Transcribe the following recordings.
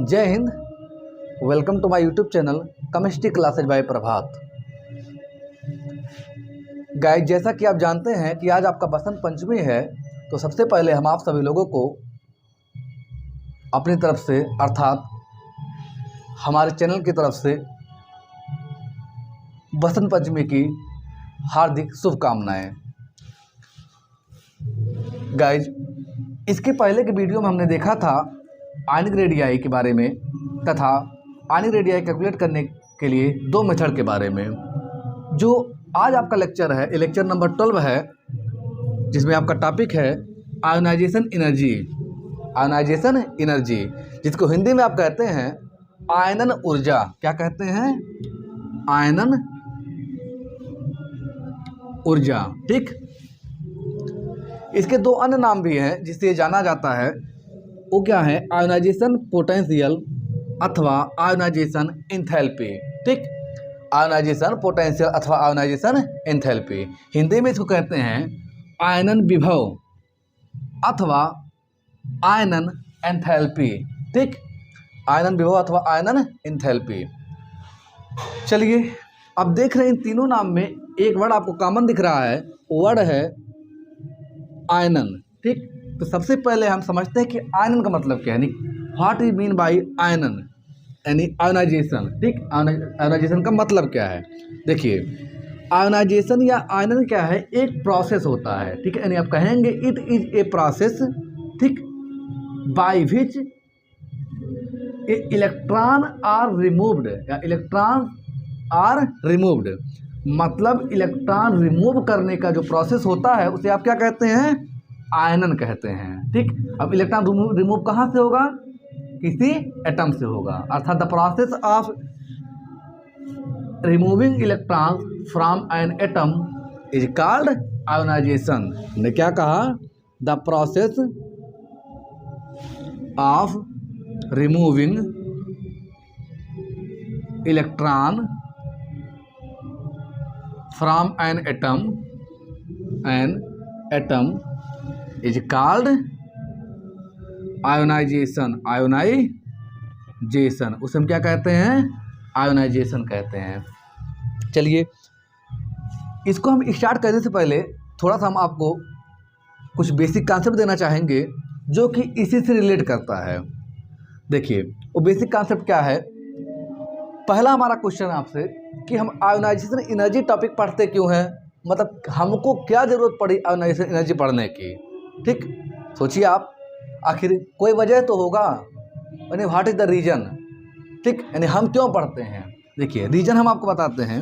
जय हिंद। Welcome to my YouTube channel chemistry classes by Prabhat. Guys, जैसा कि आप जानते हैं कि आज आपका बसंत पंचमी है, तो सबसे पहले हम आप सभी लोगों को अपनी तरफ से अर्थात हमारे चैनल की तरफ से बसंत पंचमी की हार्दिक शुभकामनाएं। गाइस, इसके पहले के वीडियो में हमने देखा था आयनिक रेडियाई के बारे में तथा आयनिक रेडियाई कैलकुलेट करने के लिए दो मेथड के बारे में। जो आज आपका लेक्चर है, ये लेक्चर नंबर 12 है, जिसमें आपका टॉपिक है आयोनाइजेशन एनर्जी। आयोनाइजेशन एनर्जी, जिसको हिंदी में आप कहते हैं आयनन ऊर्जा। क्या कहते हैं? आयनन ऊर्जा। ठीक, इसके दो अन्य नाम भी हैं जिससे ये जाना जाता है। वो क्या है? आयोनाइजेशन पोटेंशियल अथवा आयोनाइजेशन एंथैल्पी। ठीक, आयोनाइजेशन पोटेंशियल अथवा आयोनाइजेशन एंथैल्पी। हिंदी में इसको कहते हैं आयनन विभव अथवा आयनन एंथैल्पी। ठीक, आयनन विभव अथवा आयनन एंथैल्पी। चलिए, अब देख रहे हैं इन तीनों नाम में एक वर्ड आपको कॉमन दिख रहा है, वर्ड है आयनन। ठीक, तो सबसे पहले हम समझते हैं कि आयनन का मतलब क्या है, यानी व्हाट इज मीन बाय आयनन, यानी आयोनाइजेशन। ठीक, आयोनाइजेशन का मतलब क्या है? देखिए, आयोनाइजेशन या आयनन क्या है? एक प्रोसेस होता है। ठीक है, यानी आप कहेंगे इट इज ए प्रोसेस, ठीक, by which electron are removed या इलेक्ट्रॉन आर रिमूव्ड। मतलब इलेक्ट्रॉन रिमूव करने का जो प्रोसेस होता है उसे आप क्या कहते हैं? आयनन कहते हैं। ठीक, अब इलेक्ट्रॉन रिमूव कहाँ से होगा? किसी एटम से होगा। अर्थात the process of removing electron from an atom is called ionisation. ने क्या कहा? The process of removing electron from an atom is called ionisation. Ionisation, उसे हम क्या कहते हैं? आयोनाइजेशन कहते हैं। चलिए, इसको हम स्टार्ट करने से पहले थोड़ा सा हम आपको कुछ बेसिक कॉन्सेप्ट देना चाहेंगे जो कि इसी से रिलेट करता है। देखिए, वो बेसिक कॉन्सेप्ट क्या है? पहला हमारा क्वेश्चन आपसे कि हम आयोनाइजेशन एनर्जी टॉपिक पढ़ते क्यों हैं, मतलब हमको क्या ज़रूरत पड़ी आयोनाइजेशन एनर्जी पढ़ने की। ठीक, सोचिए आप, आखिर कोई वजह तो होगा, यानी व्हाट इज द रीजन। ठीक, यानी हम क्यों पढ़ते हैं। देखिए, रीजन हम आपको बताते हैं।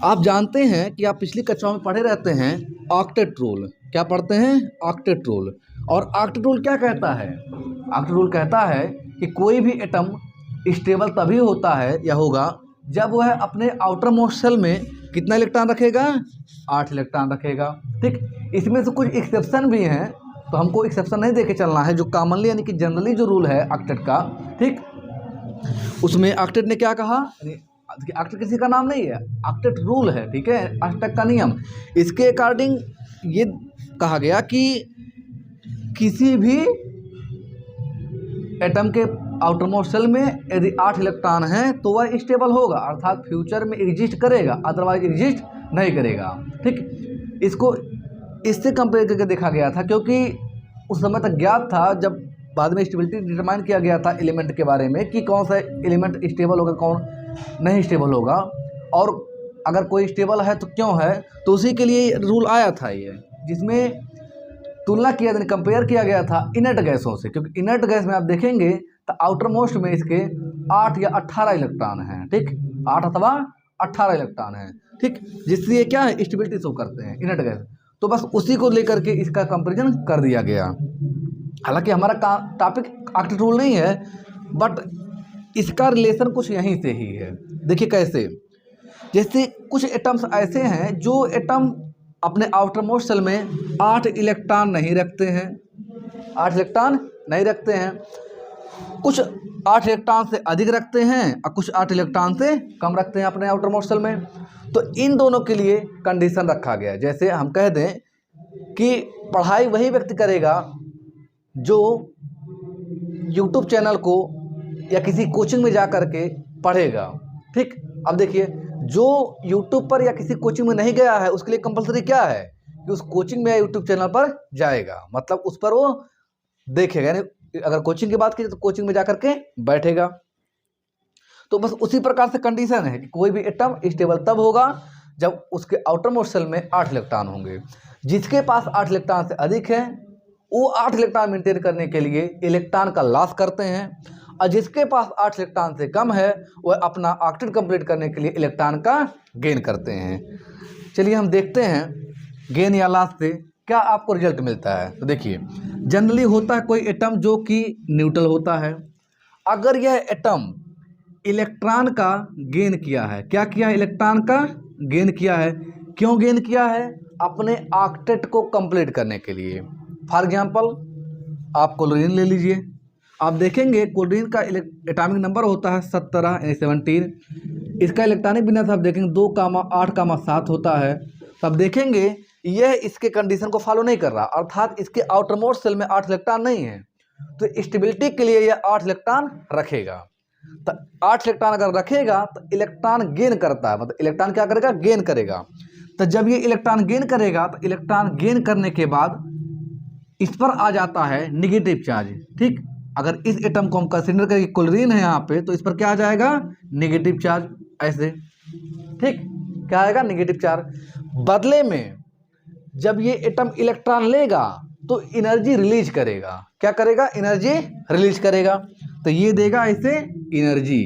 आप जानते हैं कि आप पिछली कक्षाओं में पढ़े रहते हैं ऑक्टेट रूल। क्या पढ़ते हैं? Octet rule. और ऑक्टेट रूल क्या कहता है? ऑक्टेट रूल कहता है कि कोई भी एटम स्टेबल तभी होता है या होगा जब वह अपने आउटर मोस्ट शेल में कितना इलेक्ट्रॉन रखेगा? 8 इलेक्ट्रॉन रखेगा। ठीक, इसमें से कुछ एक्सेप्शन भी हैं, तो हमको एक्सेप्शन नहीं देके चलना है। जो कॉमनली यानी कि जनरली जो रूल है ऑक्टेट का, ठीक, उसमें ऑक्टेट ने क्या कहा? ऑक्टेट किसी का नाम नहीं है, ऑक्टेट रूल है। ठीक है, ऑक्टेट का नियम। इसके अकॉर्डिंग ये कहा गया कि किसी भी एटम के आउटर मोस्ट शेल में यदि 8 इलेक्ट्रॉन हैं तो वह स्टेबल होगा, अर्थात फ्यूचर में एग्जिस्ट करेगा, अदरवाइज एग्जिस्ट नहीं करेगा। ठीक, इसको इससे कंपेयर करके देखा गया था, क्योंकि उस समय तक ज्ञात था, जब बाद में स्टेबिलिटी डिटरमाइन किया गया था एलिमेंट के बारे में कि कौन सा एलिमेंट स्टेबल होगा, कौन नहीं स्टेबल होगा, और अगर कोई स्टेबल है तो क्यों है, तो उसी के लिए रूल आया था ये, जिसमें तुलना किया, कंपेयर किया गया था इनर्ट गैसों से। क्योंकि इनर्ट गैस में आप देखेंगे तो आउटर मोस्ट में इसके 8 या 18 इलेक्ट्रॉन हैं। ठीक, 8 अथवा 18 इलेक्ट्रॉन हैं। ठीक, जिससे ये क्या है? स्टेबिलिटी शो करते हैं इनर्ट गैस। तो बस उसी को लेकर के इसका कंपैरिजन कर दिया गया। हालांकि हमारा टॉपिक ऑक्टेट रूल नहीं है, बट इसका रिलेशन कुछ यहीं से ही है। देखिए कैसे, जैसे कुछ एटम्स ऐसे हैं जो एटम अपने आउटर मोस्ट शेल में 8 इलेक्ट्रॉन नहीं रखते हैं, 8 इलेक्ट्रॉन नहीं रखते हैं। कुछ 8 इलेक्ट्रॉन से अधिक रखते हैं और कुछ 8 इलेक्ट्रॉन से कम रखते हैं अपने आउटर मोस्ट शेल में। तो इन दोनों के लिए कंडीशन रखा गया। जैसे हम कह दें कि पढ़ाई वही व्यक्ति करेगा जो यूट्यूब चैनल को या किसी कोचिंग में जा कर के पढ़ेगा। ठीक, अब देखिए, जो यूट्यूब पर या किसी कोचिंग में नहीं गया है उसके लिए कंपलसरी क्या है कि उस कोचिंग में या यूट्यूब चैनल पर जाएगा, मतलब उस पर वो देखेगा। यानी अगर कोचिंग की बात की तो कोचिंग में जाकर के बैठेगा। तो बस उसी प्रकार से कंडीशन है कि कोई भी एटम स्टेबल तब होगा जब उसके आउटर मोस्ट शेल में 8 इलेक्ट्रॉन होंगे। जिसके पास 8 इलेक्ट्रॉन से अधिक है वो 8 इलेक्ट्रॉन मेंटेन करने के लिए इलेक्ट्रॉन का लॉस करते हैं, और जिसके पास 8 इलेक्ट्रॉन से कम है वह अपना ऑक्टेट कंप्लीट करने के लिए इलेक्ट्रॉन का गेन करते हैं। चलिए हम देखते हैं गेन या लॉस से क्या आपको रिजल्ट मिलता है। तो देखिए, जनरली होता है कोई एटम जो कि न्यूट्रल होता है। अगर यह एटम इलेक्ट्रॉन का गेन किया है, क्या किया है, इलेक्ट्रॉन का गेन किया है। क्यों गेन किया है? अपने ऑक्टेट को कंप्लीट करने के लिए। फॉर एग्जांपल आप क्लोरीन ले लीजिए, आप देखेंगे क्लोरीन का एटॉमिक नंबर होता है 17 यानी 17। इसका इलेक्ट्रॉनिक विन्यास आप देखेंगे 2,8,7 होता है। तब देखेंगे यह इसके कंडीशन को फॉलो नहीं कर रहा, अर्थात इसके आउटर मोस्ट शेल में 8 इलेक्ट्रॉन नहीं है, तो स्टेबिलिटी के लिए यह 8 इलेक्ट्रॉन रखेगा। तो 8 इलेक्ट्रॉन अगर रखेगा तो इलेक्ट्रॉन गेन करता है, मतलब इलेक्ट्रॉन क्या करेगा, गेन करेगा। तो जब ये इलेक्ट्रॉन गेन करेगा तो इलेक्ट्रॉन गेन करने के बाद इस पर आ जाता है निगेटिव चार्ज। ठीक, अगर इस एटम को हम कंसीडर करें क्लोरीन है यहाँ पे, तो इस पर क्या आ जाएगा, नेगेटिव चार्ज। ऐसे ठीक, क्या आएगा, नेगेटिव चार्ज। बदले में जब ये एटम इलेक्ट्रॉन लेगा तो एनर्जी रिलीज करेगा। क्या करेगा, एनर्जी रिलीज करेगा। तो ये देगा इसे एनर्जी।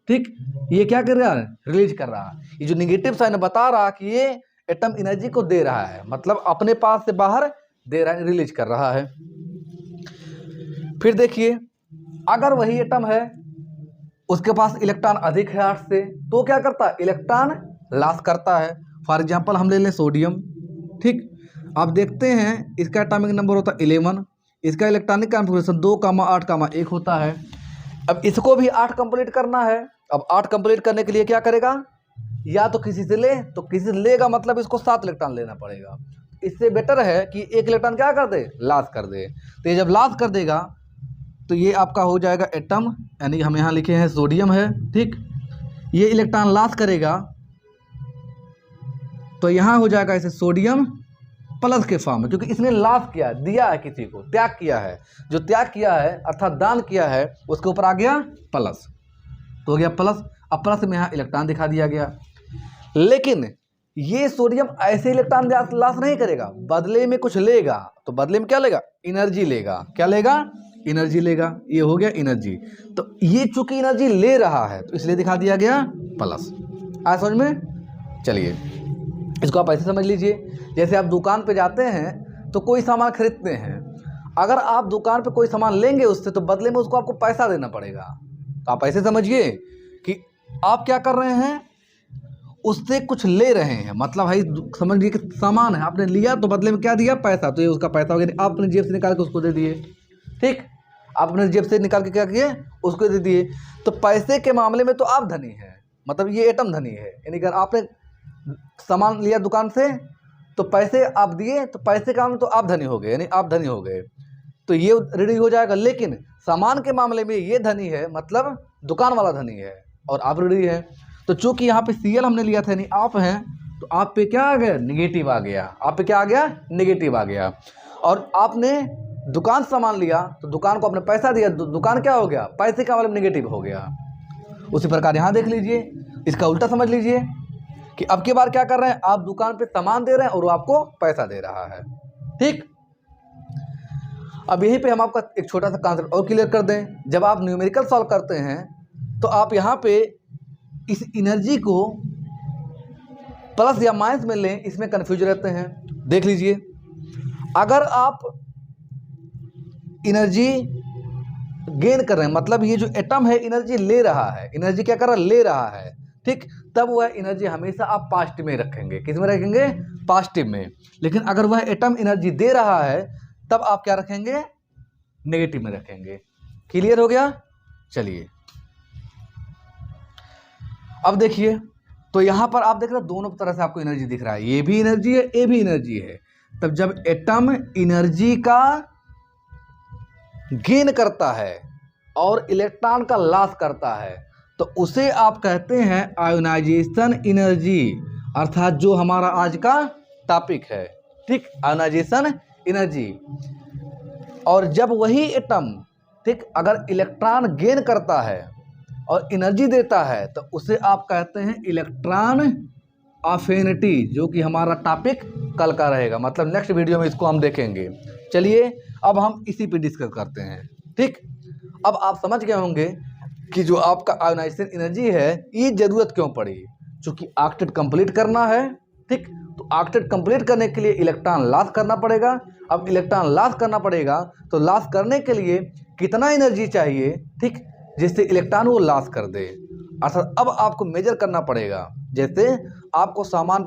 ठीक, ये क्या कर रहा है, रिलीज कर रहा है। ये जो निगेटिव साइन बता रहा कि ये एटम एनर्जी को दे रहा है, मतलब अपने पास से बाहर दे रहा है, रिलीज कर रहा है। फिर देखिए, अगर वही एटम है उसके पास इलेक्ट्रॉन अधिक है 8 से, तो क्या करता है, इलेक्ट्रॉन लॉस करता है। फॉर एग्जांपल हम ले लें सोडियम। ठीक, आप देखते हैं इसका एटॉमिक नंबर होता है 11, इसका इलेक्ट्रॉनिक कॉन्फ़िगरेशन 2,8,1 होता है। अब इसको भी 8 कंप्लीट करना है। अब 8 कंप्लीट करने के लिए क्या करेगा, या तो किसी से ले, तो किसी से लेगा मतलब इसको 7 इलेक्ट्रॉन लेना पड़ेगा। इससे बेटर है कि 1 इलेक्ट्रॉन क्या कर दे, लॉस कर दे। तो ये जब लॉस कर देगा तो ये आपका हो जाएगा एटम, यानी हम यहाँ लिखे हैं सोडियम है। ठीक, ये इलेक्ट्रॉन लॉस करेगा तो यहाँ हो जाएगा इसे सोडियम प्लस के फॉर्म में, क्योंकि इसने लॉस किया, दिया है, किसी को त्याग किया है। जो त्याग किया है अर्थात दान किया है उसके ऊपर आ गया प्लस, तो हो गया प्लस। अब प्लस में यहाँ इलेक्ट्रॉन दिखा दिया गया। लेकिन ये सोडियम ऐसे इलेक्ट्रॉन लॉस नहीं करेगा, बदले में कुछ लेगा। तो बदले में क्या लेगा, एनर्जी लेगा। क्या लेगा, एनर्जी लेगा। ये हो गया एनर्जी। तो ये चूंकि एनर्जी ले रहा है तो इसलिए दिखा दिया गया प्लस। आया समझ में? चलिए इसको आप ऐसे समझ लीजिए, जैसे आप दुकान पे जाते हैं तो कोई सामान खरीदते हैं। अगर आप दुकान पे कोई सामान लेंगे उससे, तो बदले में उसको आपको पैसा देना पड़ेगा। तो आप ऐसे समझिए कि आप क्या कर रहे हैं, उससे कुछ ले रहे हैं, मतलब भाई समझिए कि सामान है, आपने लिया तो बदले में क्या दिया, पैसा। तो ये उसका पैसा हो गया, आप अपनी जेब से निकाल के उसको दे दिए। ठीक, आप अपने जेब से निकाल के क्या किए, उसको दे दिए। तो पैसे के मामले में तो आप धनी हैं, मतलब ये एटम धनी है। यानी अगर आपने सामान लिया दुकान से तो पैसे आप दिए, तो पैसे का मामले तो आप धनी हो गए, यानी आप धनी हो गए, तो ये रेडी हो जाएगा। लेकिन सामान के मामले में ये धनी है, मतलब दुकान वाला धनी है और आप रेडी है। तो चूंकि यहाँ पे सीएल हमने लिया था, यानी आप हैं, तो आप पे क्या आ गया, निगेटिव आ गया। आप पे क्या आ गया, निगेटिव आ गया। और आपने दुकान से सामान लिया तो दुकान को आपने पैसा दिया, दुकान क्या हो गया, पैसे का मतलब निगेटिव हो गया। उसी प्रकार यहाँ देख लीजिए, इसका उल्टा समझ लीजिए कि अब की बार क्या कर रहे हैं, आप दुकान पे सामान दे रहे हैं और वो आपको पैसा दे रहा है। ठीक, अब यहीं पे हम आपका एक छोटा सा कॉन्सेप्ट और क्लियर कर दें। जब आप न्यूमेरिकल सॉल्व करते हैं तो आप यहाँ पे इस एनर्जी को प्लस या माइनस में लें, इसमें कन्फ्यूज रहते हैं। देख लीजिए, अगर आप एनर्जी गेन कर रहे हैं, मतलब ये जो एटम है एनर्जी ले रहा है, एनर्जी क्या कर रहा है, ले रहा है। ठीक, तब वह एनर्जी हमेशा आप पॉजिटिव में रखेंगे। किस में रखेंगे, पॉजिटिव में। लेकिन अगर वह एटम एनर्जी दे रहा है तब आप क्या रखेंगे, नेगेटिव में रखेंगे। क्लियर हो गया? चलिए अब देखिए, तो यहां पर आप देख रहे हैं दोनों तरह से आपको एनर्जी दिख रहा है, ये भी एनर्जी है, ये भी एनर्जी है। तब जब एटम एनर्जी का गेन करता है और इलेक्ट्रॉन का लॉस करता है तो उसे आप कहते हैं आयोनाइजेशन एनर्जी, अर्थात जो हमारा आज का टॉपिक है, ठीक, आयोनाइजेशन एनर्जी। और जब वही एटम, ठीक, अगर इलेक्ट्रॉन गेन करता है और एनर्जी देता है तो उसे आप कहते हैं इलेक्ट्रॉन अफिनिटी, जो कि हमारा टॉपिक कल का रहेगा, मतलब नेक्स्ट वीडियो में इसको हम देखेंगे। चलिए अब हम इसी पे डिस्कस करते हैं, ठीक। अब आप समझ गए होंगे कि जो आपका आयोनाइजेशन एनर्जी है ये ज़रूरत क्यों पड़ी, चूँकि ऑक्टेट कंप्लीट करना है, ठीक। तो ऑक्टेट कंप्लीट करने के लिए इलेक्ट्रॉन लॉस करना पड़ेगा। अब इलेक्ट्रॉन लॉस करना पड़ेगा तो लॉस करने के लिए कितना एनर्जी चाहिए, ठीक, जिससे इलेक्ट्रॉन वो लॉस कर दे। अर्थात अब आपको मेजर करना पड़ेगा। जैसे आपको सामान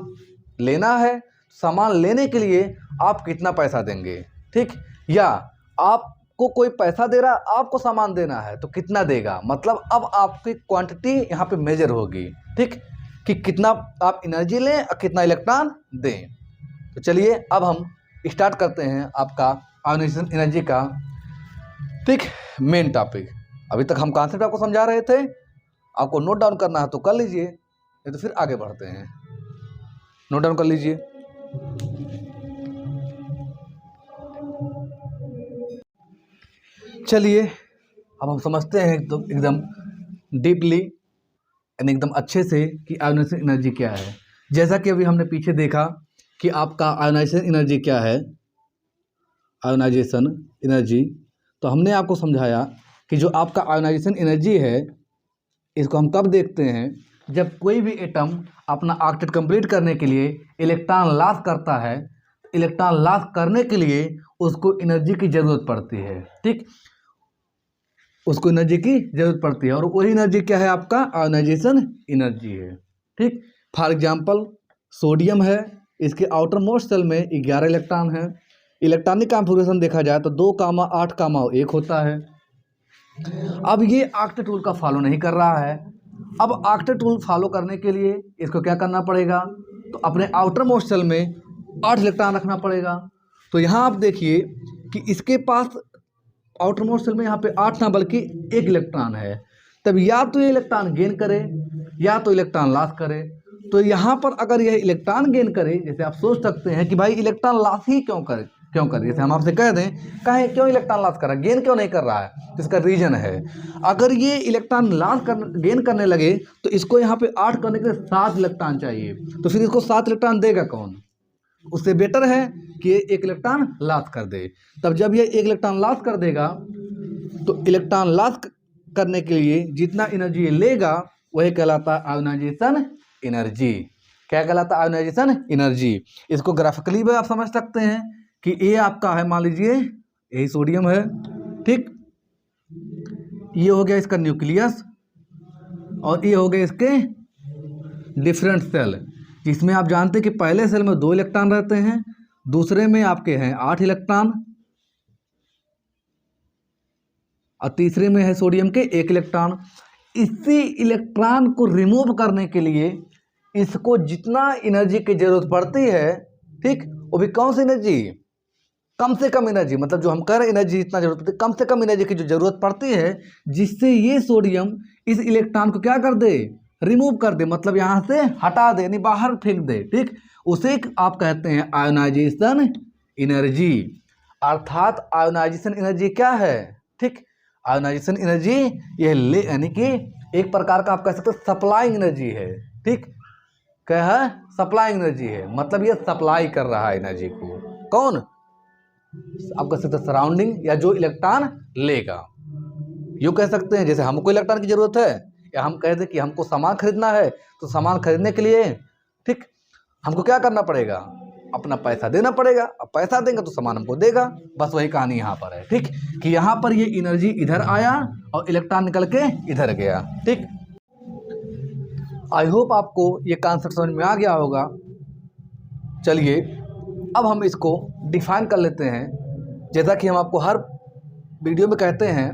लेना है, सामान लेने के लिए आप कितना पैसा देंगे, ठीक, या आपको कोई पैसा दे रहा है, आपको सामान देना है तो कितना देगा, मतलब अब आपकी क्वांटिटी यहाँ पे मेजर होगी, ठीक, कि कितना आप एनर्जी लें और कितना इलेक्ट्रॉन दें। तो चलिए अब हम स्टार्ट करते हैं आपका आयोनाइजेशन एनर्जी का, ठीक, मेन टॉपिक। अभी तक हम कॉन्सेप्ट आपको समझा रहे थे, आपको नोट डाउन करना है तो कर लीजिए, नहीं तो फिर आगे बढ़ते हैं। नोट डाउन कर लीजिए। चलिए अब हम समझते हैं तो एकदम डीपली यानी एकदम अच्छे से कि आयोनाइजेशन एनर्जी क्या है। जैसा कि अभी हमने पीछे देखा कि आपका आयोनाइजेशन एनर्जी क्या है, आयोनाइजेशन एनर्जी, तो हमने आपको समझाया कि जो आपका आयोनाइजेशन एनर्जी है इसको हम कब देखते हैं, जब कोई भी एटम अपना ऑक्टेट कंप्लीट करने के लिए इलेक्ट्रॉन लॉस करता है। इलेक्ट्रॉन लॉस करने के लिए उसको एनर्जी की ज़रूरत पड़ती है, ठीक, उसको एनर्जी की ज़रूरत पड़ती है और वही एनर्जी क्या है, आपका आयोनाइजेशन एनर्जी है, ठीक। फॉर एग्जांपल सोडियम है, इसके आउटर मोस्ट सेल में 11 इलेक्ट्रॉन है। इलेक्ट्रॉनिक कॉन्फ़िगरेशन देखा जाए तो 2,8,1 होता है। अब ये ऑक्टेट रूल का फॉलो नहीं कर रहा है। अब ऑक्टेट रूल फॉलो करने के लिए इसको क्या करना पड़ेगा, तो अपने आउटर मोस्ट सेल में 8 इलेक्ट्रॉन रखना पड़ेगा। तो यहाँ आप देखिए कि इसके पास आउटर मोस्ट सेल में यहाँ पे 8 ना बल्कि 1 इलेक्ट्रॉन है। तब या तो ये इलेक्ट्रॉन गेन करे या तो इलेक्ट्रॉन लॉस करे। तो यहाँ पर अगर यह इलेक्ट्रॉन गेन करे, जैसे आप सोच सकते हैं कि भाई इलेक्ट्रॉन लॉस ही क्यों करे, जैसे हम आपसे कह दें कहें क्यों इलेक्ट्रॉन लॉस कर रहा है, गेन क्यों नहीं कर रहा है, तो इसका रीजन है, अगर ये इलेक्ट्रॉन गेन करने लगे तो इसको यहाँ पे 8 करने के लिए 7 इलेक्ट्रॉन चाहिए। तो फिर इसको 7 इलेक्ट्रॉन देगा कौन, उससे बेटर है कि ये 1 इलेक्ट्रॉन लॉस कर दे। तब जब ये 1 इलेक्ट्रॉन लॉस कर देगा तो इलेक्ट्रॉन लॉस करने के लिए जितना एनर्जी लेगा वही कहलाता है आयोनाइजेशन एनर्जी। क्या कहलाता है, आयोनाइजेशन एनर्जी। इसको ग्राफिकली भी आप समझ सकते हैं कि ये आपका है, मान लीजिए यही सोडियम है, ठीक, ये हो गया इसका न्यूक्लियस और ये हो गए इसके डिफरेंट सेल, जिसमें आप जानते हैं कि पहले सेल में 2 इलेक्ट्रॉन रहते हैं, दूसरे में आपके हैं 8 इलेक्ट्रॉन और तीसरे में है सोडियम के 1 इलेक्ट्रॉन। इसी इलेक्ट्रॉन को रिमूव करने के लिए इसको जितना एनर्जी की जरूरत पड़ती है, ठीक, वो भी कौन सी एनर्जी, कम से कम एनर्जी, मतलब जो हम कह रहे हैं एनर्जी जितना जरूरत पड़ती है, कम से कम एनर्जी की जो जरूरत पड़ती है, जिससे ये सोडियम इस इलेक्ट्रॉन को क्या कर दे, रिमूव कर दे, मतलब यहाँ से हटा दे, यानी बाहर फेंक दे, ठीक, उसे आप कहते हैं आयोनाइजेशन एनर्जी। अर्थात आयोनाइजेशन एनर्जी क्या है, ठीक, आयोनाइजेशन एनर्जी यह यानी कि एक प्रकार का आप कह सकते हैं सप्लाइंग एनर्जी है, ठीक, क्या है, सप्लाइंग एनर्जी है, मतलब ये सप्लाई कर रहा है एनर्जी को, कौन, आप कह सकते हैं सराउंडिंग या जो इलेक्ट्रॉन लेगा। यूँ कह सकते हैं जैसे हमको इलेक्ट्रॉन की जरूरत है, या हम कह दें कि हमको सामान खरीदना है, तो सामान खरीदने के लिए, ठीक, हमको क्या करना पड़ेगा, अपना पैसा देना पड़ेगा, अब पैसा देंगे तो सामान हमको देगा, बस वही कहानी यहाँ पर है, ठीक, कि यहाँ पर ये एनर्जी इधर आया और इलेक्ट्रॉन निकल के इधर गया, ठीक। आई होप आपको ये कॉन्सेप्ट समझ में आ गया होगा। चलिए अब हम इसको डिफाइन कर लेते हैं। जैसा कि हम आपको हर वीडियो में कहते हैं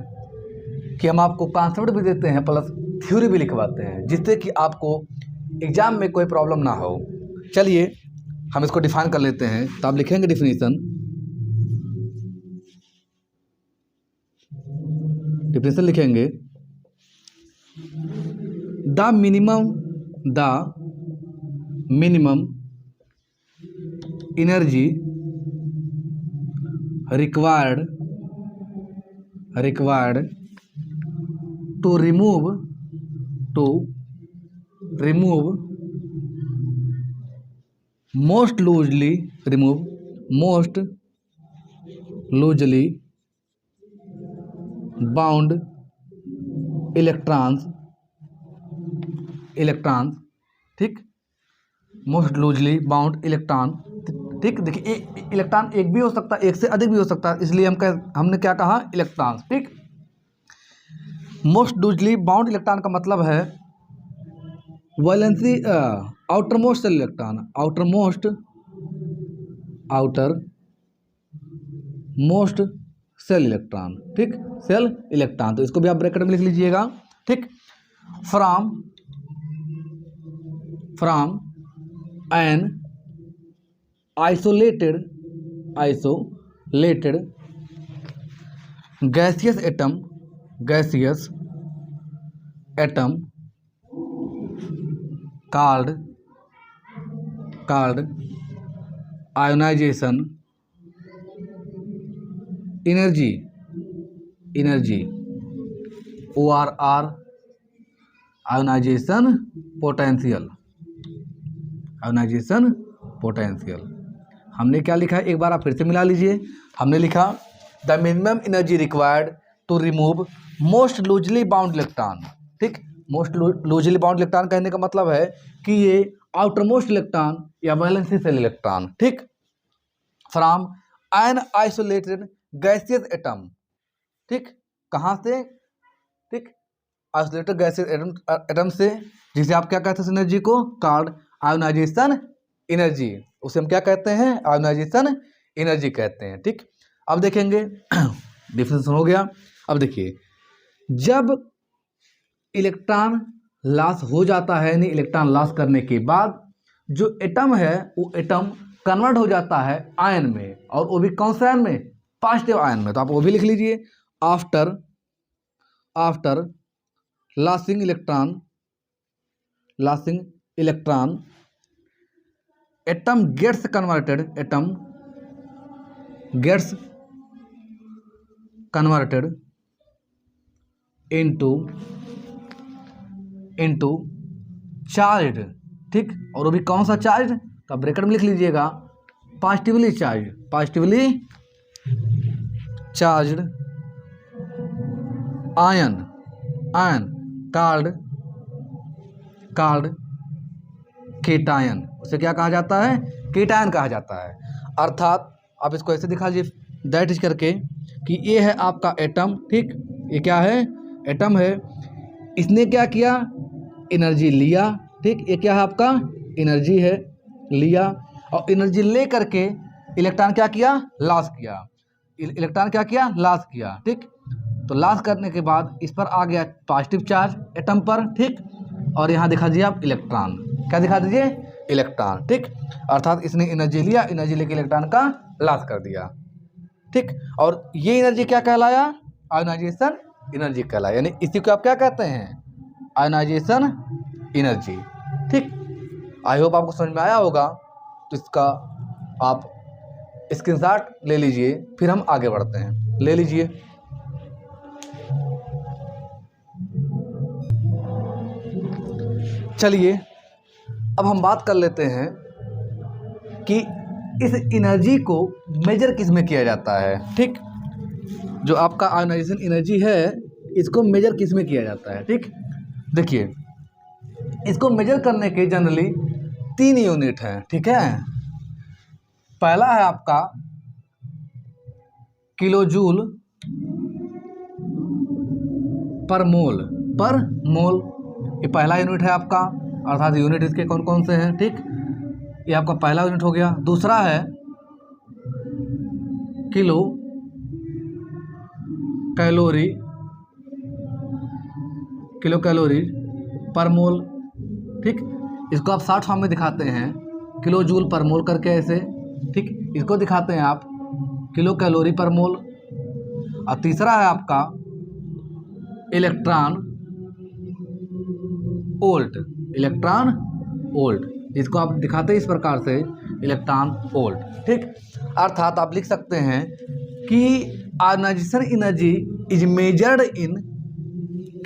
कि हम आपको कॉन्सेप्ट भी देते हैं प्लस थ्योरी भी लिखवाते हैं, जिससे कि आपको एग्जाम में कोई प्रॉब्लम ना हो। चलिए हम इसको डिफाइन कर लेते हैं। तो आप लिखेंगे डिफिनीसन, डिफिनेशन लिखेंगे, the minimum energy required to remove most loosely bound electrons, ठीक, मोस्ट लूजली बाउंड इलेक्ट्रॉन, ठीक। देखिए इलेक्ट्रॉन एक भी हो सकता है, एक से अधिक भी हो सकता है, इसलिए हमने क्या कहा, इलेक्ट्रॉन्स, ठीक। मोस्ट लूजली बाउंड इलेक्ट्रॉन का मतलब है valency outermost cell electron, outermost cell electron, ठीक, सेल इलेक्ट्रॉन। तो इसको भी आप ब्रैकेट में लिख लीजिएगा, ठीक। From an isolated gaseous atom called ionization energy ORR ionization potential। हमने क्या लिखा है, एक बार आप फिर से मिला लीजिए। हमने लिखा the minimum energy required to remove most loosely bound electron, ठीक। मोस्ट लूजली बाउंड इलेक्ट्रॉन कहने का मतलब है कि ये आउटर मोस्ट इलेक्ट्रॉन या वैलेंसी सेल इलेक्ट्रॉन, ठीक। From an isolated gaseous atom, ठीक, कहाँ से, ठीक, आइसोलेटेड गैसियस एटम से, जिसे आप क्या कहते हैं एनर्जी को, कॉल्ड आयोनाइजेशन एनर्जी, उसे हम क्या कहते हैं, आयोनाइजेशन एनर्जी कहते हैं, ठीक। अब देखेंगे डिफिनेशन हो गया। अब देखिए, जब इलेक्ट्रॉन लॉस हो जाता है, यानी इलेक्ट्रॉन लॉस करने के बाद जो एटम है वो एटम कन्वर्ट हो जाता है आयन में, और वो भी कौन से आयन में, पॉजिटिव आयन में। तो आप वो भी लिख लीजिए, after losing electron atom gets converted into charge, ठीक, और वो भी कौन सा चार्ज, तो ब्रैकेट में लिख लीजिएगा, positively charged ion called cation. उसे क्या कहा जाता है, केटायन कहा जाता है। अर्थात आप इसको ऐसे दिखा लीजिए, दैट इज करके, कि ये है आपका एटम, ठीक, ये क्या है, एटम है, इसने क्या किया, एनर्जी लिया, ठीक, ये क्या है आपका, एनर्जी है, लिया, और एनर्जी ले करके इलेक्ट्रॉन क्या किया, लॉस किया, लॉस किया, ठीक। तो लॉस करने के बाद इस पर आ गया पॉजिटिव चार्ज एटम पर, ठीक, और यहाँ दिखा दीजिए आप इलेक्ट्रॉन, क्या दिखा दीजिए, इलेक्ट्रॉन, ठीक। अर्थात इसने एनर्जी लिया, एनर्जी लेके इलेक्ट्रॉन का लॉस कर दिया, ठीक। और ये एनर्जी क्या कहलाया, आयोनाइजेशन एनर्जी कहलाया, यानी इसी को आप क्या कहते हैं, आयोनाइजेशन एनर्जी, ठीक। आई होप आपको समझ में आया होगा। तो इसका आप स्क्रीनशॉट ले लीजिए, फिर हम आगे बढ़ते हैं, ले लीजिए। चलिए अब हम बात कर लेते हैं कि इस एनर्जी को मेजर किस में किया जाता है, ठीक। जो आपका आयोनाइजेशन एनर्जी है, इसको मेजर किस में किया जाता है, ठीक। देखिए, इसको मेजर करने के जनरली 3 यूनिट हैं, ठीक है। पहला है आपका किलोजूल पर मोल, ये पहला यूनिट है आपका, अर्थात यूनिट इसके कौन कौन से हैं, ठीक। ये आपका पहला यूनिट हो गया। दूसरा है किलो कैलोरी पर मोल, ठीक। इसको आप शॉर्ट फॉर्म में दिखाते हैं किलो जूल पर मोल करके ऐसे, ठीक। इसको दिखाते हैं आप किलो कैलोरी पर मोल। और तीसरा है आपका इलेक्ट्रॉन वोल्ट, इलेक्ट्रॉन वोल्ट, जिसको आप दिखाते हैं इस प्रकार से इलेक्ट्रॉन वोल्ट, ठीक। अर्थात आप लिख सकते हैं कि ionisation energy is measured in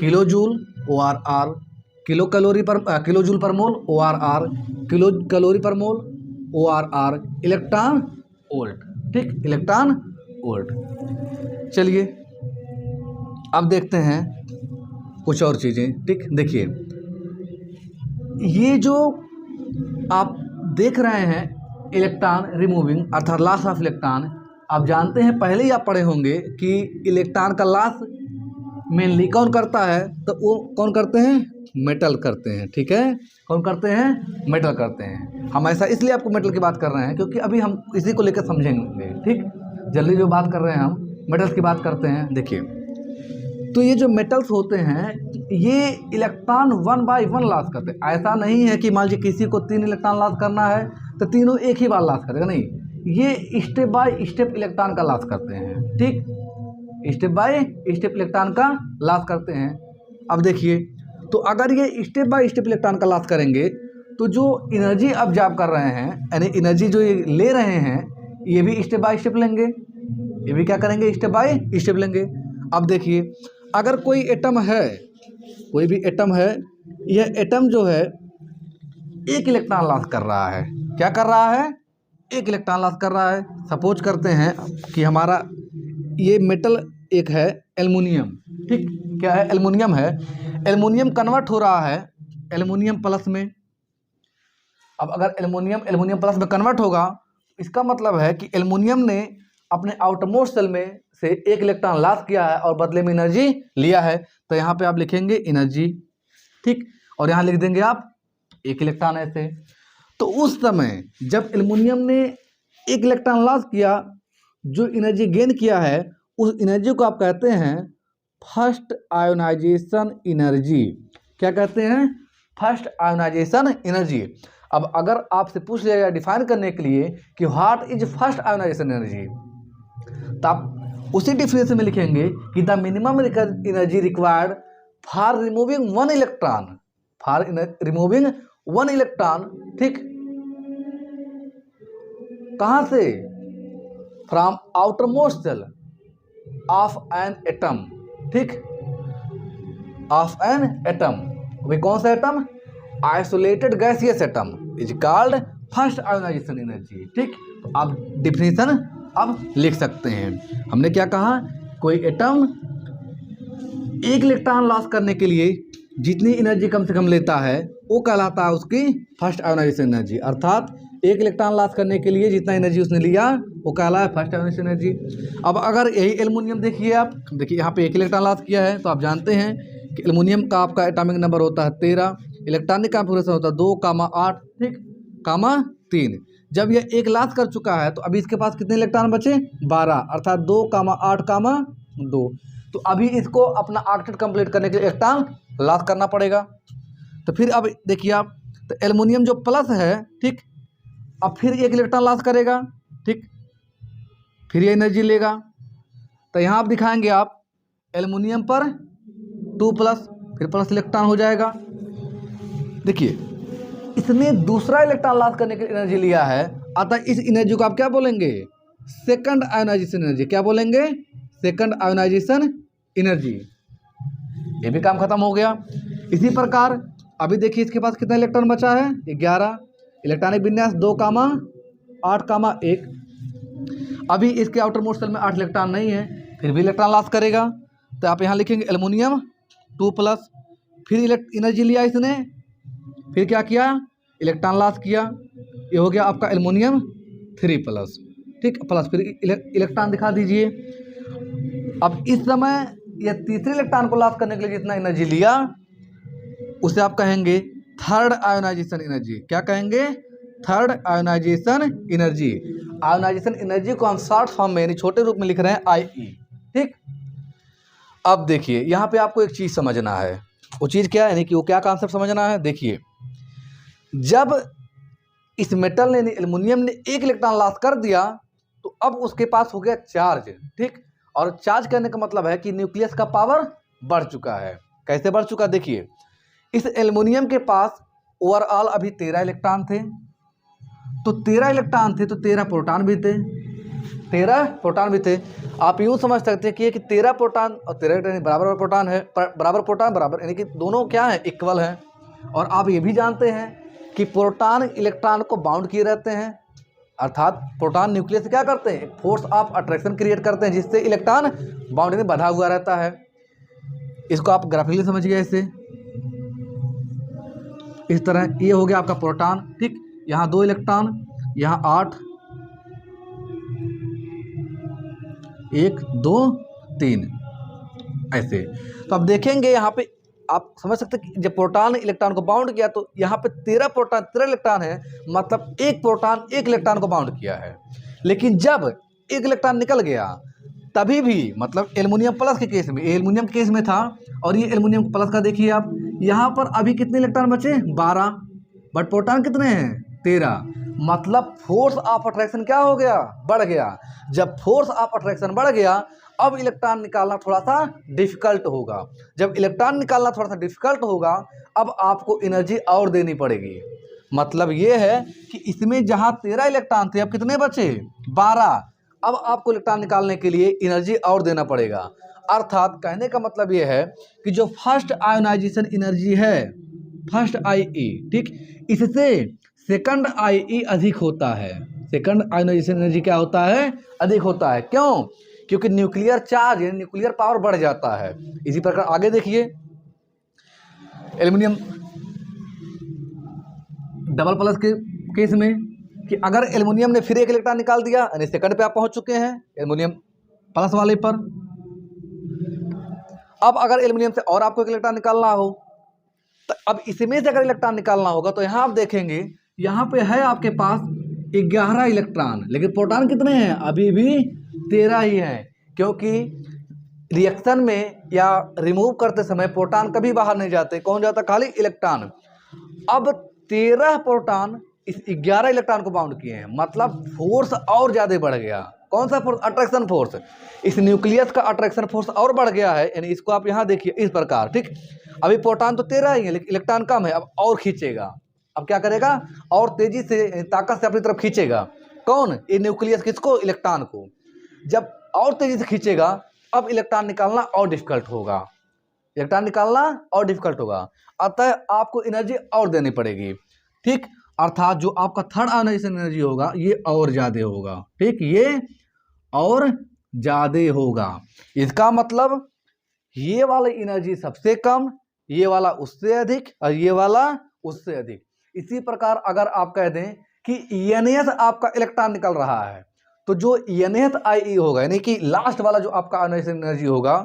kilo joule ORR, kilo calorie per kilo joule per mole ORR, kilo calorie per mole ORR, electron volt, ठीक, इलेक्ट्रॉन वोल्ट। चलिए अब देखते हैं कुछ और चीज़ें, ठीक। देखिए ये जो आप देख रहे हैं इलेक्ट्रॉन रिमूविंग अर्थात लॉस ऑफ इलेक्ट्रॉन, आप जानते हैं पहले ही आप पढ़े होंगे कि इलेक्ट्रॉन का लॉस मेनली कौन करता है, तो वो कौन करते हैं, मेटल करते हैं, ठीक है, कौन करते हैं, मेटल करते हैं। हम ऐसा इसलिए आपको मेटल की बात कर रहे हैं क्योंकि अभी हम इसी को लेकर समझेंगे, ठीक। जल्दी जो बात कर रहे हैं हम मेटल्स की बात करते हैं। देखिए तो ये जो मेटल्स होते हैं ये इलेक्ट्रॉन 1 बाय 1 लॉस करते हैं। ऐसा नहीं है कि मान लीजिए किसी को 3 इलेक्ट्रॉन लॉस करना है तो तीनों एक ही बार लॉस करेगा, नहीं, ये स्टेप बाय स्टेप इलेक्ट्रॉन का लॉस करते हैं, ठीक, स्टेप बाय स्टेप इलेक्ट्रॉन का लॉस करते हैं। अब देखिए तो अगर ये स्टेप बाय स्टेप इलेक्ट्रॉन का लॉस करेंगे तो जो एनर्जी ऑब्जर्व कर रहे हैं यानी एनर्जी जो ये ले रहे हैं ये भी स्टेप बाय स्टेप लेंगे, ये भी क्या करेंगे, स्टेप बाय स्टेप लेंगे। अब देखिए अगर कोई एटम है, कोई भी एटम है, यह एटम जो है 1 इलेक्ट्रॉन लॉस कर रहा है, क्या कर रहा है, 1 इलेक्ट्रॉन लॉस कर रहा है। सपोज करते हैं कि हमारा ये मेटल एक है एल्युमिनियम, ठीक, क्या है, एल्युमिनियम है, एल्युमिनियम कन्वर्ट हो रहा है एल्युमिनियम प्लस में। अब अगर एल्युमिनियम प्लस में कन्वर्ट होगा इसका मतलब है कि एल्युमिनियम ने अपने आउटरमोस्ट सेल में से 1 इलेक्ट्रॉन लॉस किया है और बदले में एनर्जी लिया है, तो यहाँ पे आप लिखेंगे एनर्जी, ठीक, और यहाँ लिख देंगे आप 1 इलेक्ट्रॉन ऐसे। तो उस समय जब एल्युमिनियम ने 1 इलेक्ट्रॉन लॉस किया, जो एनर्जी गेन किया है उस एनर्जी को आप कहते हैं फर्स्ट आयोनाइजेशन एनर्जी। क्या कहते हैं, फर्स्ट आयोनाइजेशन एनर्जी। अब अगर आपसे पूछ लिया जाए डिफाइन करने के लिए कि what is first ionisation energy, तो आप उसी डिफिनेशन में लिखेंगे कि the minimum energy required for removing 1 electron, for removing 1 electron, ठीक, कहाँ से, from outermost shell of an atom, ठीक, ऑफ एन एटम, वे कौन सा एटम, isolated gaseous atom is called first ionisation energy, ठीक। आप डिफिनेशन अब लिख सकते हैं। हमने क्या कहा, कोई एटम 1 इलेक्ट्रॉन लॉस करने के लिए जितनी एनर्जी कम से कम लेता है वो कहलाता है उसकी फर्स्ट आयोनाइजेशन एनर्जी, अर्थात 1 इलेक्ट्रॉन लॉस करने के लिए जितना एनर्जी उसने लिया वो कहलाता है फर्स्ट आयोनाइजेशन एनर्जी। अब अगर यही एल्युमिनियम देखिए, आप देखिए यहाँ पे 1 इलेक्ट्रॉन लॉस किया है तो आप जानते हैं कि एल्युमिनियम का आपका एटॉमिक नंबर होता है 13, इलेक्ट्रॉनिक कॉन्फ़िगरेशन होता है 2,8, ठीक, 3। जब यह 1 लॉस कर चुका है तो अभी इसके पास कितने इलेक्ट्रॉन बचे, 12, अर्थात 2,8, 2। तो अभी इसको अपना ऑक्टेट कंप्लीट करने के लिए इलेक्ट्रॉन लॉस करना पड़ेगा। तो फिर अब देखिए आप, तो एल्युमिनियम जो प्लस है, ठीक, अब फिर 1 इलेक्ट्रॉन लॉस करेगा, ठीक, फिर ये एनर्जी लेगा। तो यहाँ आप दिखाएंगे आप एल्युमिनियम पर 2+, फिर प्लस इलेक्ट्रॉन हो जाएगा। देखिए इसने दूसरा इलेक्ट्रॉन लॉस करने की एनर्जी लिया है, अतः इस एनर्जी को आप क्या बोलेंगे, सेकंड आयोनाइजेशन एनर्जी। क्या बोलेंगे, सेकंड आयोनाइजेशन एनर्जी। ये भी काम खत्म हो गया। इसी प्रकार अभी देखिए इसके पास कितना इलेक्ट्रॉन बचा है, 11, इलेक्ट्रॉनिक विन्यास 2,8, 1। अभी इसके आउटर मोस्ट सेल में 8 इलेक्ट्रॉन नहीं है, फिर भी इलेक्ट्रॉन लॉस करेगा। तो आप यहाँ लिखेंगे एल्युमिनियम 2+, फिर एनर्जी लिया इसने, फिर क्या किया, इलेक्ट्रॉन लॉस किया, ये हो गया आपका एल्युमिनियम 3+, ठीक, प्लस फिर इलेक्ट्रॉन दिखा दीजिए। अब इस समय यह तीसरे इलेक्ट्रॉन को लॉस करने के लिए जितना एनर्जी लिया उसे आप कहेंगे थर्ड आयोनाइजेशन एनर्जी। क्या कहेंगे, third ionisation energy. Ionisation energy को हम शॉर्ट फॉर्म में यानी छोटे रूप में लिख रहे हैं IE, ठीक। अब देखिए यहाँ पे आपको एक चीज़ समझना है, वो चीज़ क्या है, यानी कि वो क्या कॉन्सेप्ट समझना है। देखिए जब इस मेटल ने एल्युमिनियम ने 1 इलेक्ट्रॉन लॉस कर दिया तो अब उसके पास हो गया चार्ज, ठीक, और चार्ज करने का मतलब है कि न्यूक्लियस का पावर बढ़ चुका है। कैसे बढ़ चुका, देखिए इस एल्युमिनियम के पास ओवरऑल अभी 13 इलेक्ट्रॉन थे, तो 13 इलेक्ट्रॉन थे तो 13 प्रोटॉन भी थे, 13 प्रोटॉन भी थे। आप यूँ समझ सकते हैं कि 13 प्रोटॉन और 13 इलेक्ट्रॉन बराबर प्रोटॉन है, बराबर प्रोटॉन बराबर, यानी कि दोनों क्या है, इक्वल हैं। और आप ये भी जानते हैं कि प्रोटॉन इलेक्ट्रॉन को बाउंड किए रहते हैं, अर्थात प्रोटॉन न्यूक्लियस से क्या करते हैं, फोर्स ऑफ अट्रैक्शन क्रिएट करते हैं, जिससे इलेक्ट्रॉन बाउंड्री में बंधा हुआ रहता है। इसको आप ग्राफिकली समझिए ऐसे, इस तरह ये हो गया आपका प्रोटॉन, ठीक। यहाँ 2 इलेक्ट्रॉन, यहाँ 8, 1 2 3 ऐसे। तो अब देखेंगे यहाँ पे आप समझ सकते हैं कि जब प्रोटॉन इलेक्ट्रॉन को बाउंड किया तो यहाँ पे 13 प्रोटॉन 13 इलेक्ट्रॉन है, मतलब एक प्रोटॉन एक इलेक्ट्रॉन को बाउंड किया है। लेकिन जब एक इलेक्ट्रॉन निकल गया तभी भी, मतलब एल्युमिनियम प्लस के केस में, एल्युमिनियम के केस में था, और ये एल्युमिनियम प्लस का देखिए आप, यहाँ पर अभी कितने इलेक्ट्रॉन बचे, 12, बट प्रोटॉन कितने हैं, 13। मतलब फोर्स ऑफ अट्रैक्शन क्या हो गया, बढ़ गया। जब फोर्स ऑफ अट्रैक्शन बढ़ गया, अब इलेक्ट्रॉन निकालना थोड़ा सा डिफिकल्ट होगा। जब इलेक्ट्रॉन निकालना थोड़ा सा डिफिकल्ट होगा, अब आपको एनर्जी और देनी पड़ेगी। मतलब ये है कि इसमें जहाँ 13 इलेक्ट्रॉन थे, अब कितने बचे, 12। अब आपको इलेक्ट्रॉन निकालने के लिए एनर्जी और देना पड़ेगा। अर्थात कहने का मतलब ये है कि जो फर्स्ट आयोनाइजेशन एनर्जी है, फर्स्ट IE, ठीक, इससे सेकंड IE अधिक होता है। सेकंड आयोनाइजेशन एनर्जी क्या होता है, अधिक होता है। क्यों, क्योंकि न्यूक्लियर चार्ज यानी न्यूक्लियर पावर बढ़ जाता है। इसी प्रकार आगे देखिए, एल्युमिनियम डबल प्लस के केस में कि अगर एल्युमिनियम ने फिर एक इलेक्ट्रॉन निकाल दिया, यानी सेकंड पे आप पहुंच चुके हैं एल्युमिनियम प्लस वाले पर। अब अगर एल्युमिनियम से और आपको एक इलेक्ट्रॉन निकालना हो, तो अब इसमें से अगर इलेक्ट्रॉन निकालना होगा तो यहाँ आप देखेंगे, यहाँ पे है आपके पास 11 इलेक्ट्रॉन, लेकिन प्रोटॉन कितने हैं, अभी भी 13 ही हैं। क्योंकि रिएक्शन में या रिमूव करते समय प्रोटॉन कभी बाहर नहीं जाते, कौन जाता, खाली इलेक्ट्रॉन। अब 13 प्रोटॉन इस 11 इलेक्ट्रॉन को बाउंड किए हैं, मतलब फोर्स और ज़्यादा बढ़ गया। कौन सा फोर्स, अट्रैक्शन फोर्स। इस न्यूक्लियस का अट्रैक्शन फोर्स और बढ़ गया है, यानी इसको आप यहाँ देखिए इस प्रकार, ठीक। अभी प्रोटॉन तो 13 ही है, लेकिन इलेक्ट्रॉन कम है, अब और खींचेगा। अब क्या करेगा, और तेजी से, ताकत से अपनी तरफ खींचेगा। कौन, ये न्यूक्लियस, किसको, इलेक्ट्रॉन को। जब और तेजी से खींचेगा, अब इलेक्ट्रॉन निकालना और डिफिकल्ट होगा, इलेक्ट्रॉन निकालना और डिफिकल्ट होगा। अतः आपको एनर्जी और देनी पड़ेगी, ठीक। अर्थात जो आपका थर्ड आयोनाइजेशन एनर्जी होगा, ये और ज़्यादा होगा, ठीक, ये और ज़्यादा होगा। इसका मतलब ये वाला एनर्जी सबसे कम, ये वाला उससे अधिक, और ये वाला उससे अधिक। इसी प्रकार अगर आप कह दें कि nth आपका इलेक्ट्रॉन निकल रहा है, तो जो nth IE होगा, यानी कि लास्ट वाला जो आपका आयोनाइजेशन एनर्जी होगा,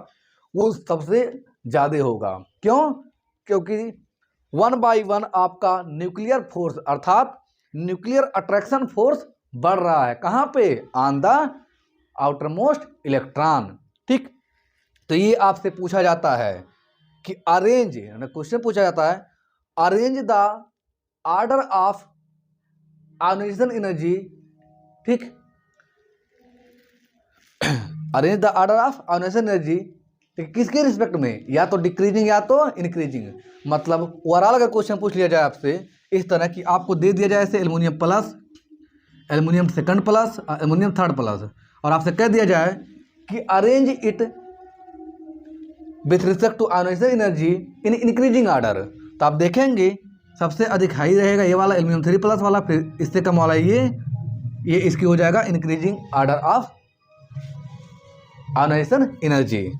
वो सबसे ज़्यादा होगा। क्यों, क्योंकि 1/1 आपका न्यूक्लियर फोर्स अर्थात न्यूक्लियर अट्रैक्शन फोर्स बढ़ रहा है। कहाँ पे, ऑन द आउटरमोस्ट इलेक्ट्रॉन, ठीक। तो ये आपसे पूछा जाता है कि अरेंज, क्वेश्चन पूछा जाता है, arrange the order of ionisation energy, ठीक, arrange the order of ionisation energy, किसके रिस्पेक्ट में, या तो डिक्रीजिंग या तो इंक्रीजिंग। मतलब ओवरऑल अगर क्वेश्चन पूछ लिया जाए आपसे इस तरह कि आपको दे दिया जाए ऐसे aluminium plus, aluminium second plus, aluminium third plus, और आपसे कह दिया जाए कि arrange it with respect to ionisation energy in increasing order, तो आप देखेंगे सबसे अधिक हाई रहेगा ये वाला एल्युमिनियम 3+ वाला, फिर इससे कम वाला ये इसकी हो जाएगा increasing order of ionisation energy.